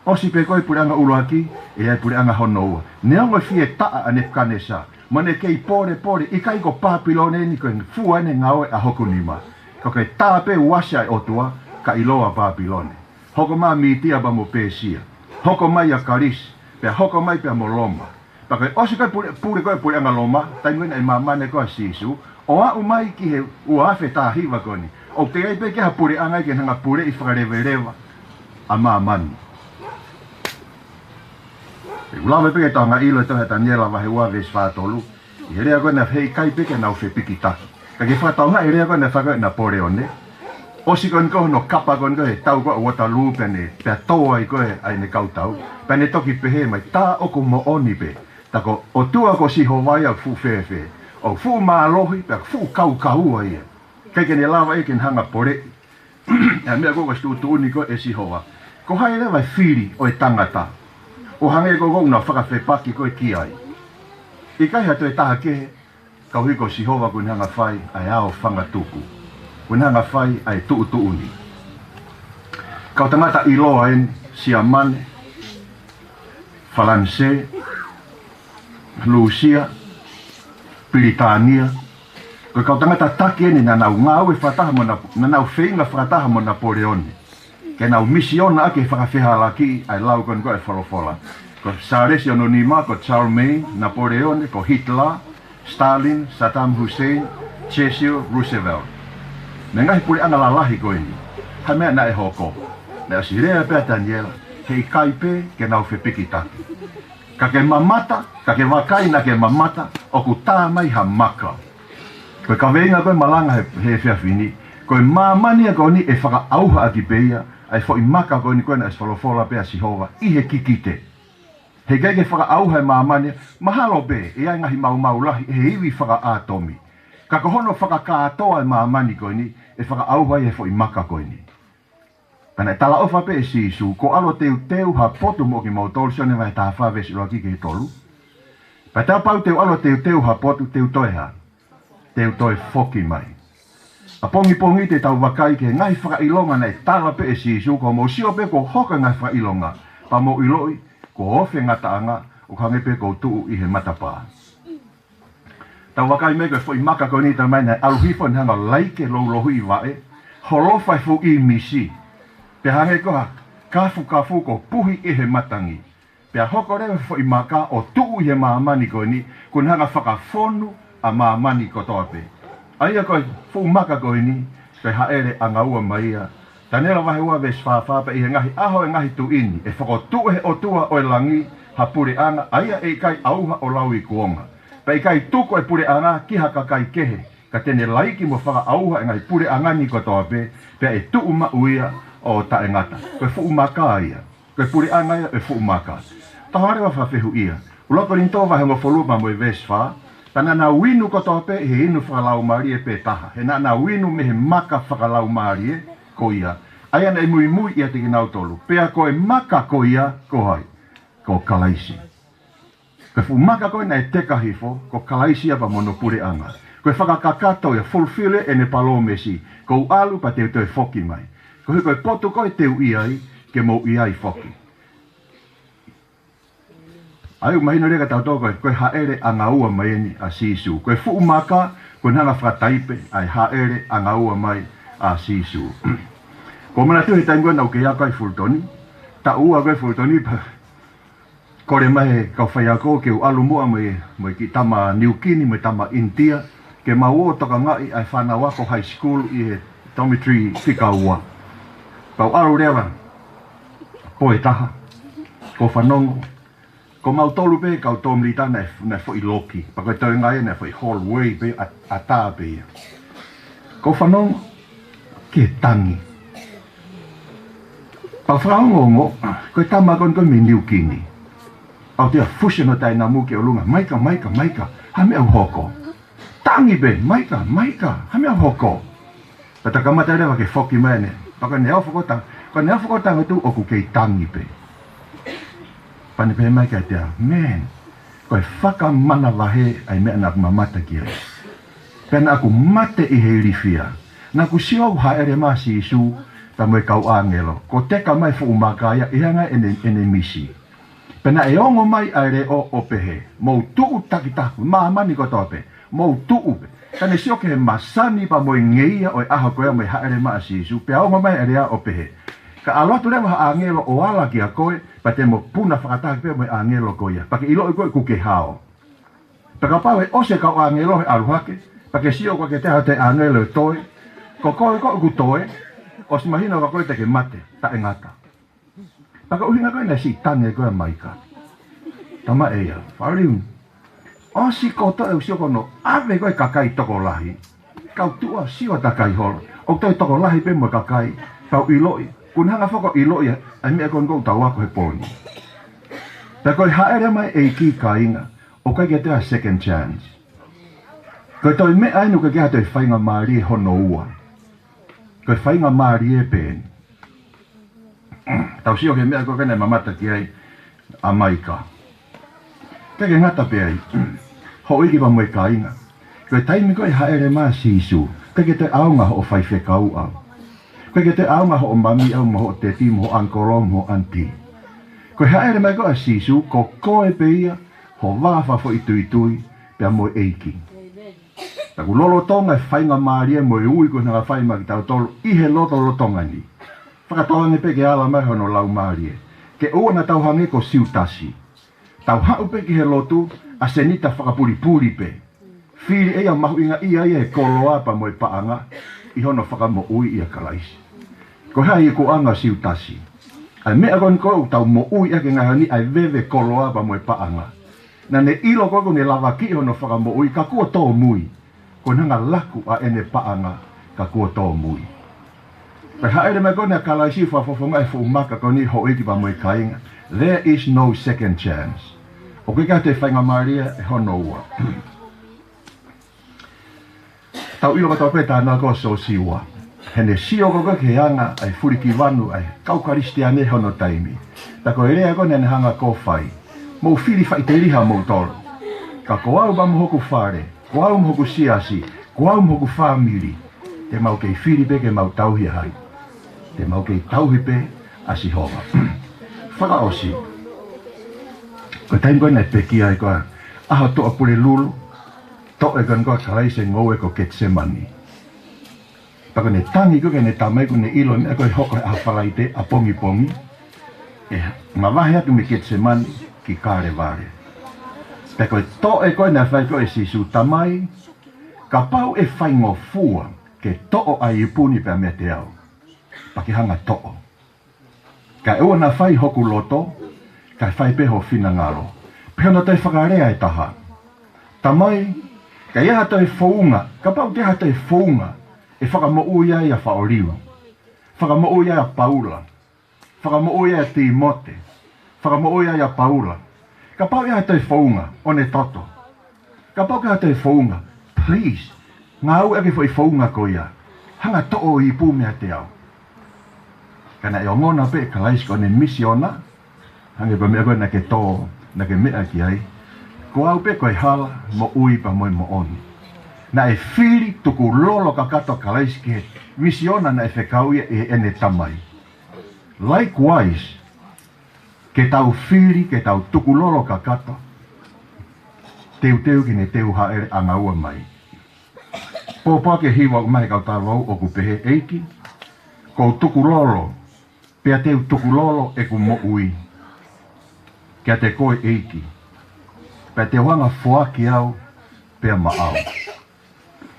O si pe koe pure anga uruaki, e ai pure anga hono ua. Ne ongo fie taa a Nebuchadnezzar, ma ne kei pore, i kai ko Papilone ni koe fua ene ngawe a hoku nima. Ko kei tāpe washa e otua, ka iloa Papilone. Hoko maa mitia ba mo Pesia. Hoko mai a Karis, pea hoko mai pea mo Loma. Pa koe osi koe pure koe pure anga Loma, tainguena e mamane koe sisu, o a umai ki he uafe tā hiwa koni. O te ei pe ke ha pure anga i ke hanga pure i whakarewerewa a mamani. E ulawe peke taonga ilo e tohe Daniela wahe uawe sfatolu, i rea koe na hei kai peke na ufe piki taki. Ka ke whataonga i rea koe na whakae Napoleone, osi koe nko no kapa koe nko he tau koe Waterloo pene, pea toa i koe ai ne kautau, pene toki pehe mai tā oko mo oni pe, tako o tua ko si howai au fu fefe, o fu maalohi pea fu kau ia. Kei ne lawa e ken hanga pore, e mea koko stutu uni koe e si hoa. Ko hai rewa whiri o e tangata, o hange ko kong na whakawhepaki koe ki ai. I kai hatu e taha kehe, kau hiko si hoa kun hanga whai ai ao whanga tuku. Kun hanga whai ai tu uni. Kau tangata iloa en Siamane, Falanse, Lucia, Britania. Koe kau tangata taki ene na nau ngau e whataha mo na nau whenga whataha mo Napoleone. Ke nau misiona ake whakawhihalaki ai lau kon koe wholofola. Ko Saresi ono nima, ko Charlemagne, Napoleone, ko Hitler, Stalin, Saddam Hussein, Churchill, Roosevelt. Me ngahi puri anga lalahi koe ni. Ha mea na e hoko. Na si rea pea Daniela, hei kaipe ke nau whepiki taki. Ka ke mamata, ka ke wakai na ke mamata, o ku tā mai ha maka. Koe ka veinga koe malanga he whiawhini, koe mamania koe ni e whaka auha aki peia, ai fo i maka koe ni koe na esfalofola pea si hova, i he kikite. He kei ke whaka auha e mamania, mahalo be, e ai ngahi mau lahi, e iwi whaka atomi. Ka kohono whaka kātoa e mamani koe ni, e whaka auha i he fo i maka koe ni. Pana e tala ofa pe e sisu, ko alo teu ha potu mo ki mau tolu, sione vai taha whawesi roa ki ke tolu. Pa tau pau teu alo teu ha potu, teu toe ha. Teu toe foki mai. A pongi te tau wakai ke ngai whakailonga nei tala pe e sisu, ko mo sio pe ko hoka ngai whakailonga, pa mo iloi, ko ofe ngataanga, o kange pe ko tuu i he matapaa. Tau wakai me koe fwoi maka ko ni ta mai nei aluhifo ni hanga laike loulohu i wae, holofai fu i misi. Pe hange koha, kafu ko puhi i he matangi. Pe hoko rewe fwoi maka o tuu i he maamani ko ni, kun hanga whakafonu a maamani ko toape. Aia koe fu maka koe ni, koe haere anga ua maia. Tanela wahe ua ves whawhapa i he ngahi aho e ngahi tu ini, e whakotu he o tua o e langi, ha pure anga, aia e kai auha o lau i kuonga. Pa i kai tuko e pure anga, ki haka kai kehe, ka tene laiki mo whaka auha e ngahi pure anga ni ko toape, pe e tu uma uia o ta e ngata. Koe fu umaka ia, koe pure anga ia e fu umaka. Tahare wa whawhehu ia, uloko rinto wahe ngo foluma mo e ves wha, Tana na winu ko tope he inu whakalau maari e pe taha. He na winu me he maka whakalau maari e ko ia. Aia na mui ia te kinau tolu. Pea ko e maka ko ia ko hai. Ko kalaisi. Ko fu maka ko e na e teka hifo ko kalaisi apa monopure anga. Ko e whakakakato ia fulfile e ne palo mesi. Ko alu pa teu te foki mai. Ko he ko e potu ko e teu iai ke mo iai foki. Ai mai no rega tau toko koe haere anga ua mai ni a sisu. Koe fu maka koe nanga whakataipe ai haere anga ua mai a sisu. Ko mana tu he taingua nau ke ia kai fultoni. Ta ua koe fultoni pa kore mai kau whaiako ke u alu mua mai ki tama New Guinea mai tama India. Ke mau o toka ngai ai whanawako high school i he dormitory whika ua. Pau alu rewa. Ko e taha. Ko whanongo. Ko mau tolu pe kau tom lita na fo i loki. Pa ko toi ngai na fo i hallway pe ata pe. Ko whanong ke tangi. Pa whanongo, ko tama kon ko miniu kini. Au te fushi no tai na mu ke olunga, maika, hame au hoko. Tangi be, maika, hame au hoko. Pata kamata rewa ke foki mene. Pa ko ne au whakotanga tu oku kei tangi pe. Pane pe mai kai te man, koe whakamana wahe ai mea na mamata ki ai. Pena aku mate i he rifia. Na ku siau haere masi isu, ta moe kau angelo. Ko teka mai fu umakaya, ihanga ene misi. Pena e ongo mai aere o pehe. Mou tuu takitaku, maamani ko tope. Mou tuu pe. Kane sio ke he masani pa moe ngeia o aha koea moe haere masi isu. Pea ongo mai aere o pehe. Ka alotu rewa ha angelo o ala ki a koe, pa te mo puna whakataki pe moe angelo koea. Pake ilo i koe kuke hao. Paka pawe ose kau angelo he aluhake, pake sio kwa ke teha te angelo toi, ko koe ku toe, o si mahina ka koe te ke mate, ta e ngata. Paka uhinga koe na si tange koe maika. Tama ea, whariun. O si koto e usio kono, ave koe kakai toko lahi. Kau tua siwa takai holo. O toi toko lahi pe mo kakai, kau iloi. Kun hanga whako iloi, ai mea kon kou tau ako he poni. Ta koe haere mai e ki ka inga, o koe ke tea second chance. Koe toi me ainu ke keha toi whainga maari e hono ua. Koe whainga maari e pen. Tau sio ke mea koe kene mamata ki ai a maika. Keke ngata pe ai, ho iki pa moe ka inga. Koe taimi koe haere maa sisu, koe ke toi aunga ho o whaife kau au. Koe ke toi aunga ho o mami au mo ho te ti mo ho ankolo mo ho anti. Koe haere mai koe a sisu, ko koe pe ia, ho wafa fo i tui, pia moe eiki. Taku lolo tonga e whainga maaria moe ui ko nga whaima ki tau tolu, ihe loto tonga ni. Whakatoange pe ke ala mai hono lau maaria. Ke ua na tau hange ko siutasi. Tau hau pe ki he lotu, a senita whakapuri pe. Whiri ea mahu inga ia e koloa pa moe paanga, i hono whakamo ui ia kalaisi. Ko hai ko anga siutasi. Ai mea kon ko tau mo ui ake ngahani ai veve koloa pa moe paanga. Na ne ilo koko ne lava ki hono whakamo ui, ka kua tō mui. Ko nanga laku a ene paanga, ka kua tō mui. Pai haere me kone a kalaisi whafofonga e fumaka koni ho iti pa moe kainga. There is no second chance. O kika te whainga maria e hono ua. Tau ilo kato peta na ko so siwa. Hene sio koko ke hanga ai furiki wanu ai kau karistiane hono taimi. Tako erea kone ne hanga ko whai. Mo whiri whai te liha mo tolo. Ka ko au ba mohoku whare, ko au mohoku siasi, ko au mohoku whamiri. Te mau kei whiri pe ke mau tauhi hai. Te mau kei tauhi pe asi hova. Whaka osi. Ko taim koe nei peki ai koa. Aha toa pule lulu. To e kan koa kalai se ngoe ko Getsemani. Pako ne tangi koe ne tamai ko ne ilo ne koe hoko a whalaite a pongi pongi. E ma wahi atu me Getsemani ki kare vare. Pako to e koe ne whai koe sisu tamai. Ka pau e whai ngofua ke to'o ai ipuni pe me te au. Paki hanga to'o. Ka ewa na whai hoku loto, ka whai peho whina ngaro. Peo na tai whakarea e taha. Tamai, ka ia hatoi whaunga, ka pau te hatoi whaunga, e whakamo ia ia whaoriwa. Whakamo ia ia Paula. Whakamo ia ia Timote. Whakamo ia ia Paula. Ka pau ia hatoi whaunga, one toto. Ka pau ka hatoi whaunga, please, ngā au ake whai whaunga ko ia. Hanga to'o i pū mea te au. Kana e ongona pe ka laisi ko ne misiona, hange pa mea koe na ke tō, na ke mea ki ai, ko au pe koe hala mo ui pa moe mo oni. Na e whiri tuku lolo ka kato ka laisi ke misiona na e whekau ia e ene tamai. Likewise, ke tau whiri, ke tau tuku lolo ka kato, teu ki ne teu haere angaua mai. Pōpā ke hiwa o mai kau tāwau o ku pehe eiki, ko tuku lolo, pea teu tuku lolo e ku mo ui. Kia te koe eiki. Pea te wanga fuaki au, pea maau.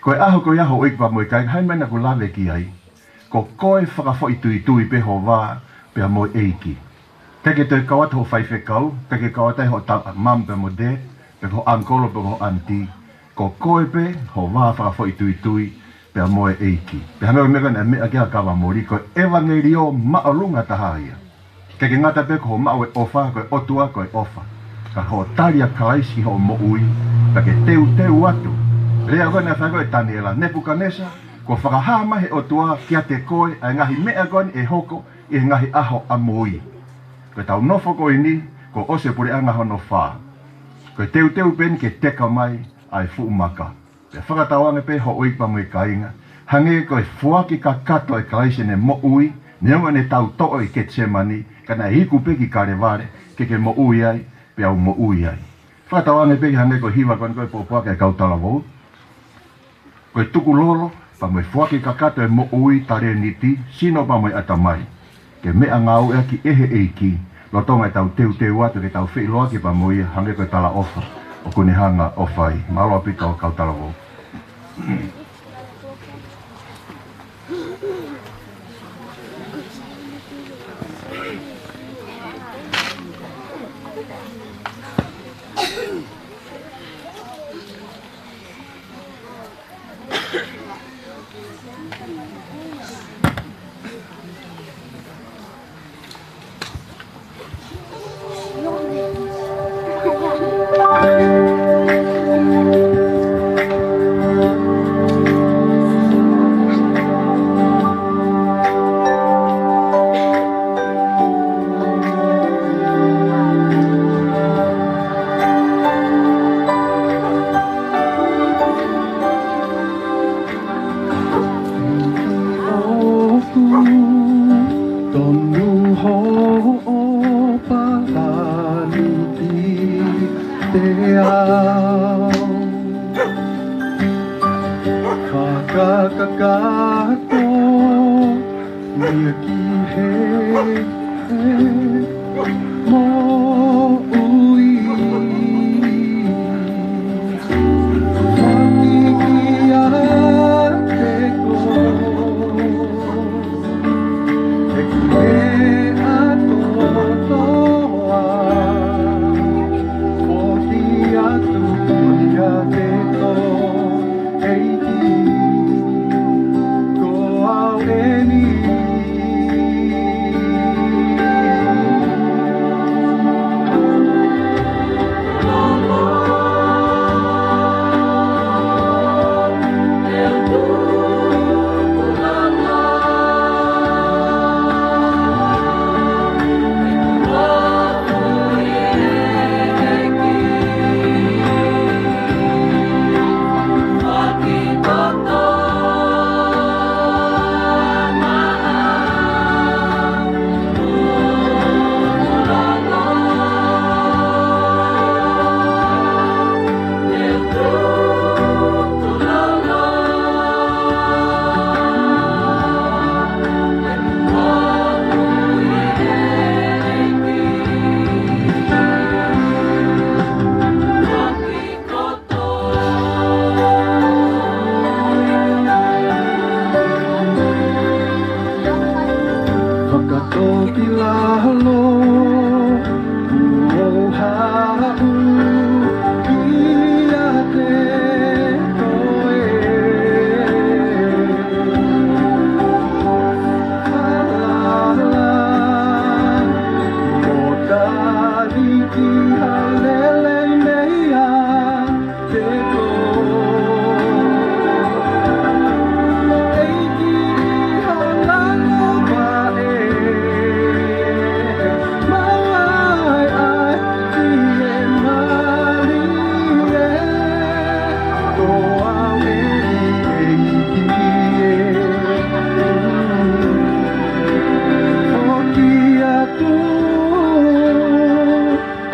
Koe aho koe aho oiki pa moe kai, hai mena ku lawe ki ai. Ko koe whakafo i tui pe ho wā, pea moe eiki. Kake toi kawat ho fai whekau, kake kawat ho ta mam pe mo de, pe ho ankolo pe ho anti, ko koe pe ho waa whakafo i tui tui, pe a moe eiki. Pe hanga mega na mea kia kawa mori, ko evangelio maalunga tahaia. Kake ngata pe ko ho maa we ofa, ko otua ko e ofa. Ka ho taria kalaisi ho mo ui, kake teu atu. Lea koe na whako e Daniela Nebukanesa, ko whakaha mahe otua kia te koe, a ngahi mea koe e hoko, i ngahi aho a moi. Ko tau nofo ko ini, ko ose pure anga hono wha. Ko teu pen ke teka mai, ai fu maka. Pe whakatawange pe ho ui pa mui kainga. Hange ko e fuaki ka kato e kalaise ne mo ui, neonga ne tau to'o i Ketsemani, kana e hiku pe ki kare vare, ke mo ui ai, pe au mo ui ai. Whakatawange pe hange ko hiwa kon ko e popoake e kautala vau. Ko e tuku lolo, pa mui fuaki ka kato e mo ui tare niti, sino pa mui atamai. Ke mea ngau ea ki ehe eiki, lo tonga e tau teu atu ke tau whi loa ki pa moia, hange koe tala ofa, o kune hanga ofai, malo apita o kau tala wau.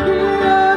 Kia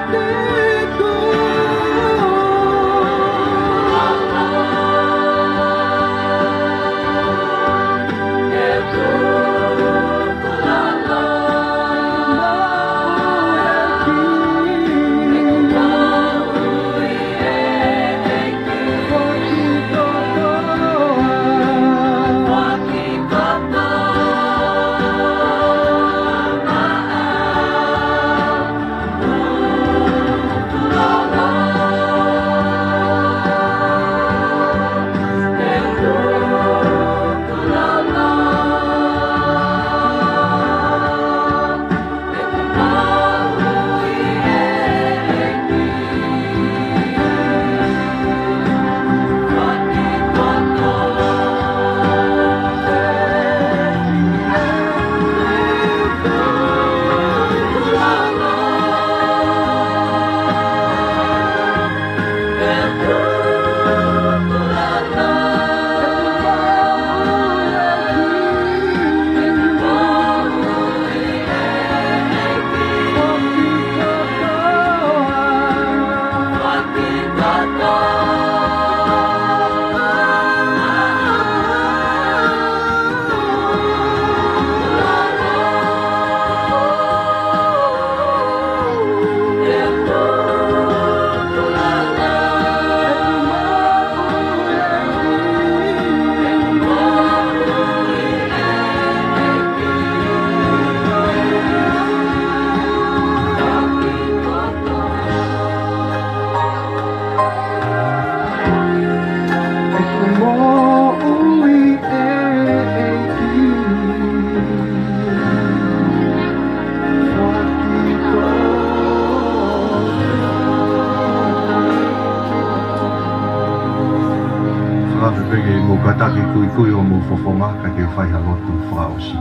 pataki kui o mo fofonga ka ke whai halotu whaosi.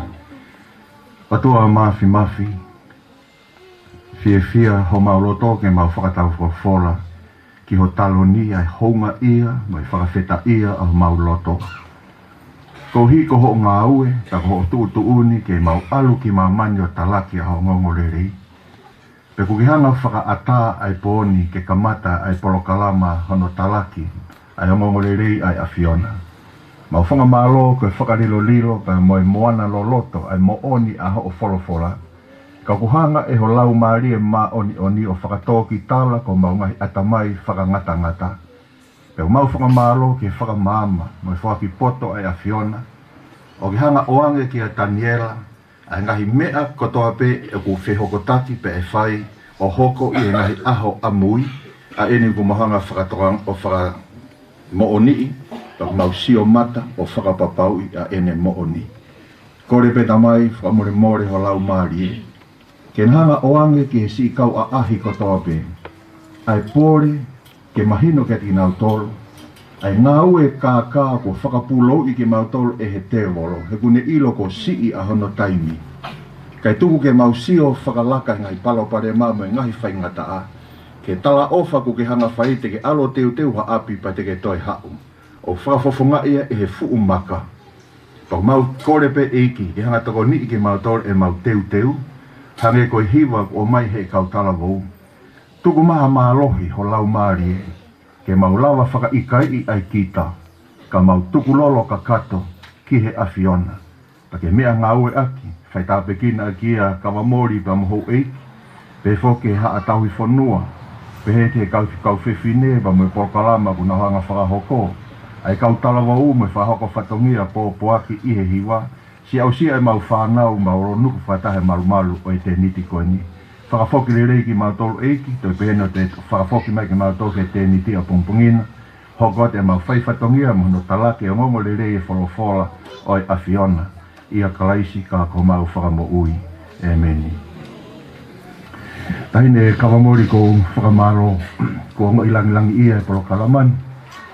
Patua mafi, fia ho mauloto ke mau whakatau whafola, ki ho taloni ai honga ia, mai whakawheta ia au mauloto. Ko hi ko ho ngā ue, ta ko ho tūtu uni ke mau alu ki mau mani o talaki a ho ngongorerei. Pe kukihanga whakaata ai pōni ke kamata ai polokalama hono talaki, ai ngongorerei ai awhiona. Mau whanga malo koe whakarilo ka moe moana loloto ai mo oni a ho o wholofola. Ka kuhanga e ho lau maari e ma oni o whakatoki tala ko mau ngahi atamai whakangata. Pe mau whanga malo ke whakamama moe whaki poto ai awhiona. O ki hanga oange ki a Daniela, ai ngahi mea kotoa pe e ku whehokotaki pe e whai o hoko i e ngahi aho amui, a eni ku mahanga whakatoang o whaka mo oni Pak mau sio mata o whakapapau i a ene mooni. Kore peta mai whakamore ho lau maari. Ken hanga oange ki he si kau a ahi kotoa pe. Ai pore ke mahino ke ti nau tolo. Ai ngau e ka ko whakapulou i ke mau tolo e he te loro. He kune ilo ko si a hono taimi. Kai tuku ke mau sio whakalaka ngai palo pare mamo e ngahi whaingata a. Ke tala ofa ku ke hanga whaite ke alo teu ha api pa te ke toi hau. O whakafofonga ia e he fuu maka. Pau mau kore pe eiki, ke hanga tako ni i ke mau tore e mau teu. Hange koe hiwa o mai he kau tala vau. Tuku maha maalohi ho lau maari e. Ke mau lawa whaka ikai i ai kita. Ka mau tuku lolo ka kato ki he awhiona. Pa ke mea ngau e aki, whai tāpekina kia kawamori pa moho eiki. Pe foke haa tauhi whanua. Pe he te kau whiwhine pa moe porkalama kuna hanga whakahoko. Ai kau talawa u me whahoko whatongia po poaki i he hiwa. Si au sia e mau whanau mau ronuku whatahe marumalu o e te niti koe ni. Whakafoki le reiki mau tolu eiki, toi peheno te whakafoki mai ke mau tolu ke te niti a pungpungina. Hoko te mau whai whatongia mohono talake o ngongo le rei e wholofola o e awhiona. Ia kalaisi ka ko mau whakamo ui. Ameni. Tahine kawamori ko whakamaro ko ngo ilangi ia e polo kalamani.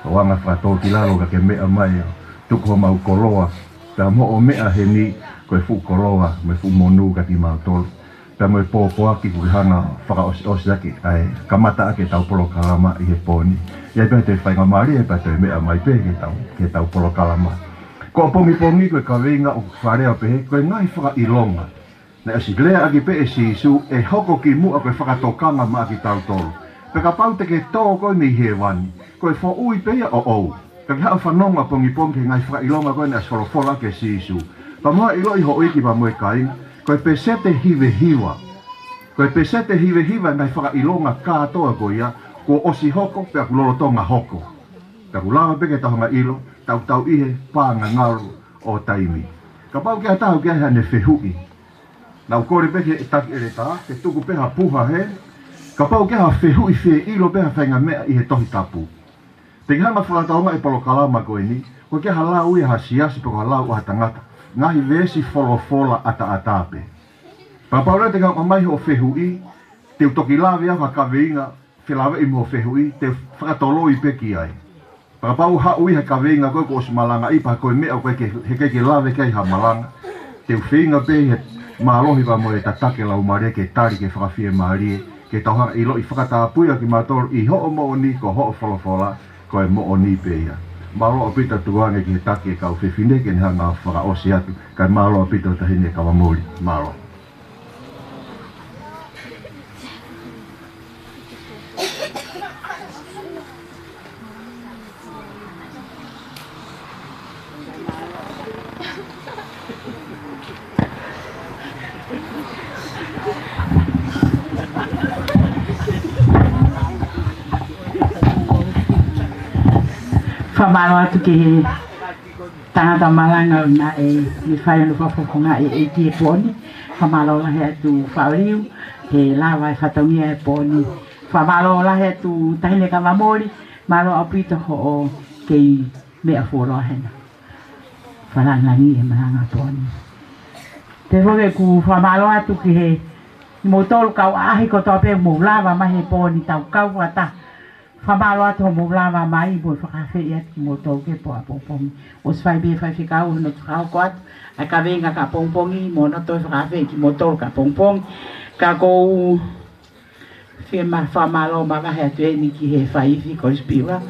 O anga whakatōki lalo ka ke mea mai tuku mau koloa. Ta mo o mea he ni koe fu koloa me fu monu ka ti mau tolu. Ta mo e pōpoaki ku hanga whakaosaki ai kamata ake tau polo kalama i he pōni. Iai pēr te whainga maari e pēr te mea mai pē ke tau polo kalama. Ko pongi koe ka weinga o wharea pehe koe ngai whaka ilonga. Na asi lea ake pe e sisu e hoko ki mua koe whakatokanga ma ki tau tolu. Peka pau te ke tō koe mi he wani. Koe fo ui peia o ou. Ka ki hao whanonga pongi ngai whaka ilonga koe na solofola ke sisu. Pa mua ilo i ho iki pa mue kainga. Koe pesete hive hiwa. Koe pesete hive hiwa ngai whaka ilonga kātoa koe ia. Ko osi hoko pe aku lolo tonga hoko. Ka kulama peke tahonga ilo. Tau ihe pānga ngaru o taimi. Ka pau kia tau kia hane whehui. Nau kore peke e taki ere tā. Ke tuku peha puha he. Ka pau kia ha whehui whe ilo peha whainga mea i he tohi tapu. Te hanga whakataonga e palo kalama koe ni. Ko kia ha lau ia ha siasi peko ha lau ha tangata. Ngahi vesi wholofola ata atape. Pa pau rei te kau mai ho whehui. Te utoki lawe au ha kaweinga. Whilawe i mo whehui. Te whakatoloi peki ai. Pa pau ha ui ha kaweinga koe ko osmalanga ipa koe mea koe he keke lawe kei ha malanga. Te uwhinga pe he maalohi pa mo e tatake lau maria ke tari ke whakawhie maria. Ke tauhanga ilo i whakatapuia ki mātoro i ho o mo o ni ko ho o wholofola. Koe mo o ni peia. Malo o pita tuange ki he take e kau whiwhine ke ni hanga whaka osi atu. Kai malo o pita o tahine kawamori. Malo. Whamaro atu ki he tangata malanga na e ni whai anu whafokonga e ki e pōni. Whamaro lahe atu whauriu, he lawa e whatongia e pōni. Whamaro lahe atu tahine ka mamori, maro apita ho o kei mea whoro hena. Wharangangi e maranga pōni. Te roge ku whamaro atu ki he mo tolu kau ahi ko tope mo lawa mahi pōni tau kau wata. whamalo ato mo lawa mai mo whakawhi ia ki mo tauke po a pongpongi. O swai bia whai whikau no tukau koat, ai ka venga ka pongpongi, mo no toi whakawhi ki mo tau ka pongpongi, ka kou whia ma whamalo ma wahe atu e ni ki he whaiwi ko ispiwa,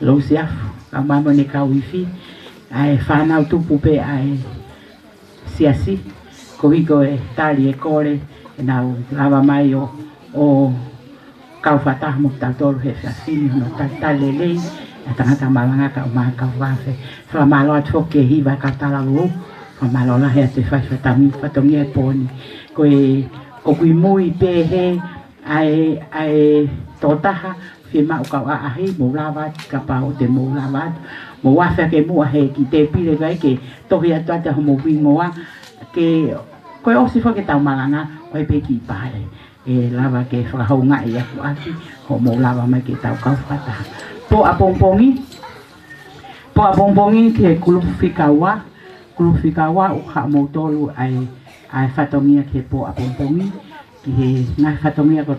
lo siafu, ka mamo ne kau iwi, ai whanau tupu pe ai siasi, ko hiko e tali e kore, e nau lawa mai o kau whataha mo tau toru he whiasini no tale lei a tangata malanga ka o maa kau wafe whamalo atu ke hiwa ka tala uu whamalo la hea te whai whatongi e pōni ko kui mui pe he ai tōtaha whi mau kau a ahi mo lawa ka pao te mo lawa mo wafe ke mua he ki te pile vai ke tohi atu ate homo wingoa ke koe osi wha ke tau malanga koe pe ki pare e lava ke whakahaunga i aku ati ho mo lava mai ke tau kau whakataha. Po a pongpongi ke kuluwhikaua o ka mo tolu ai whatongia ke po a pongpongi ki he ngai whatongia ko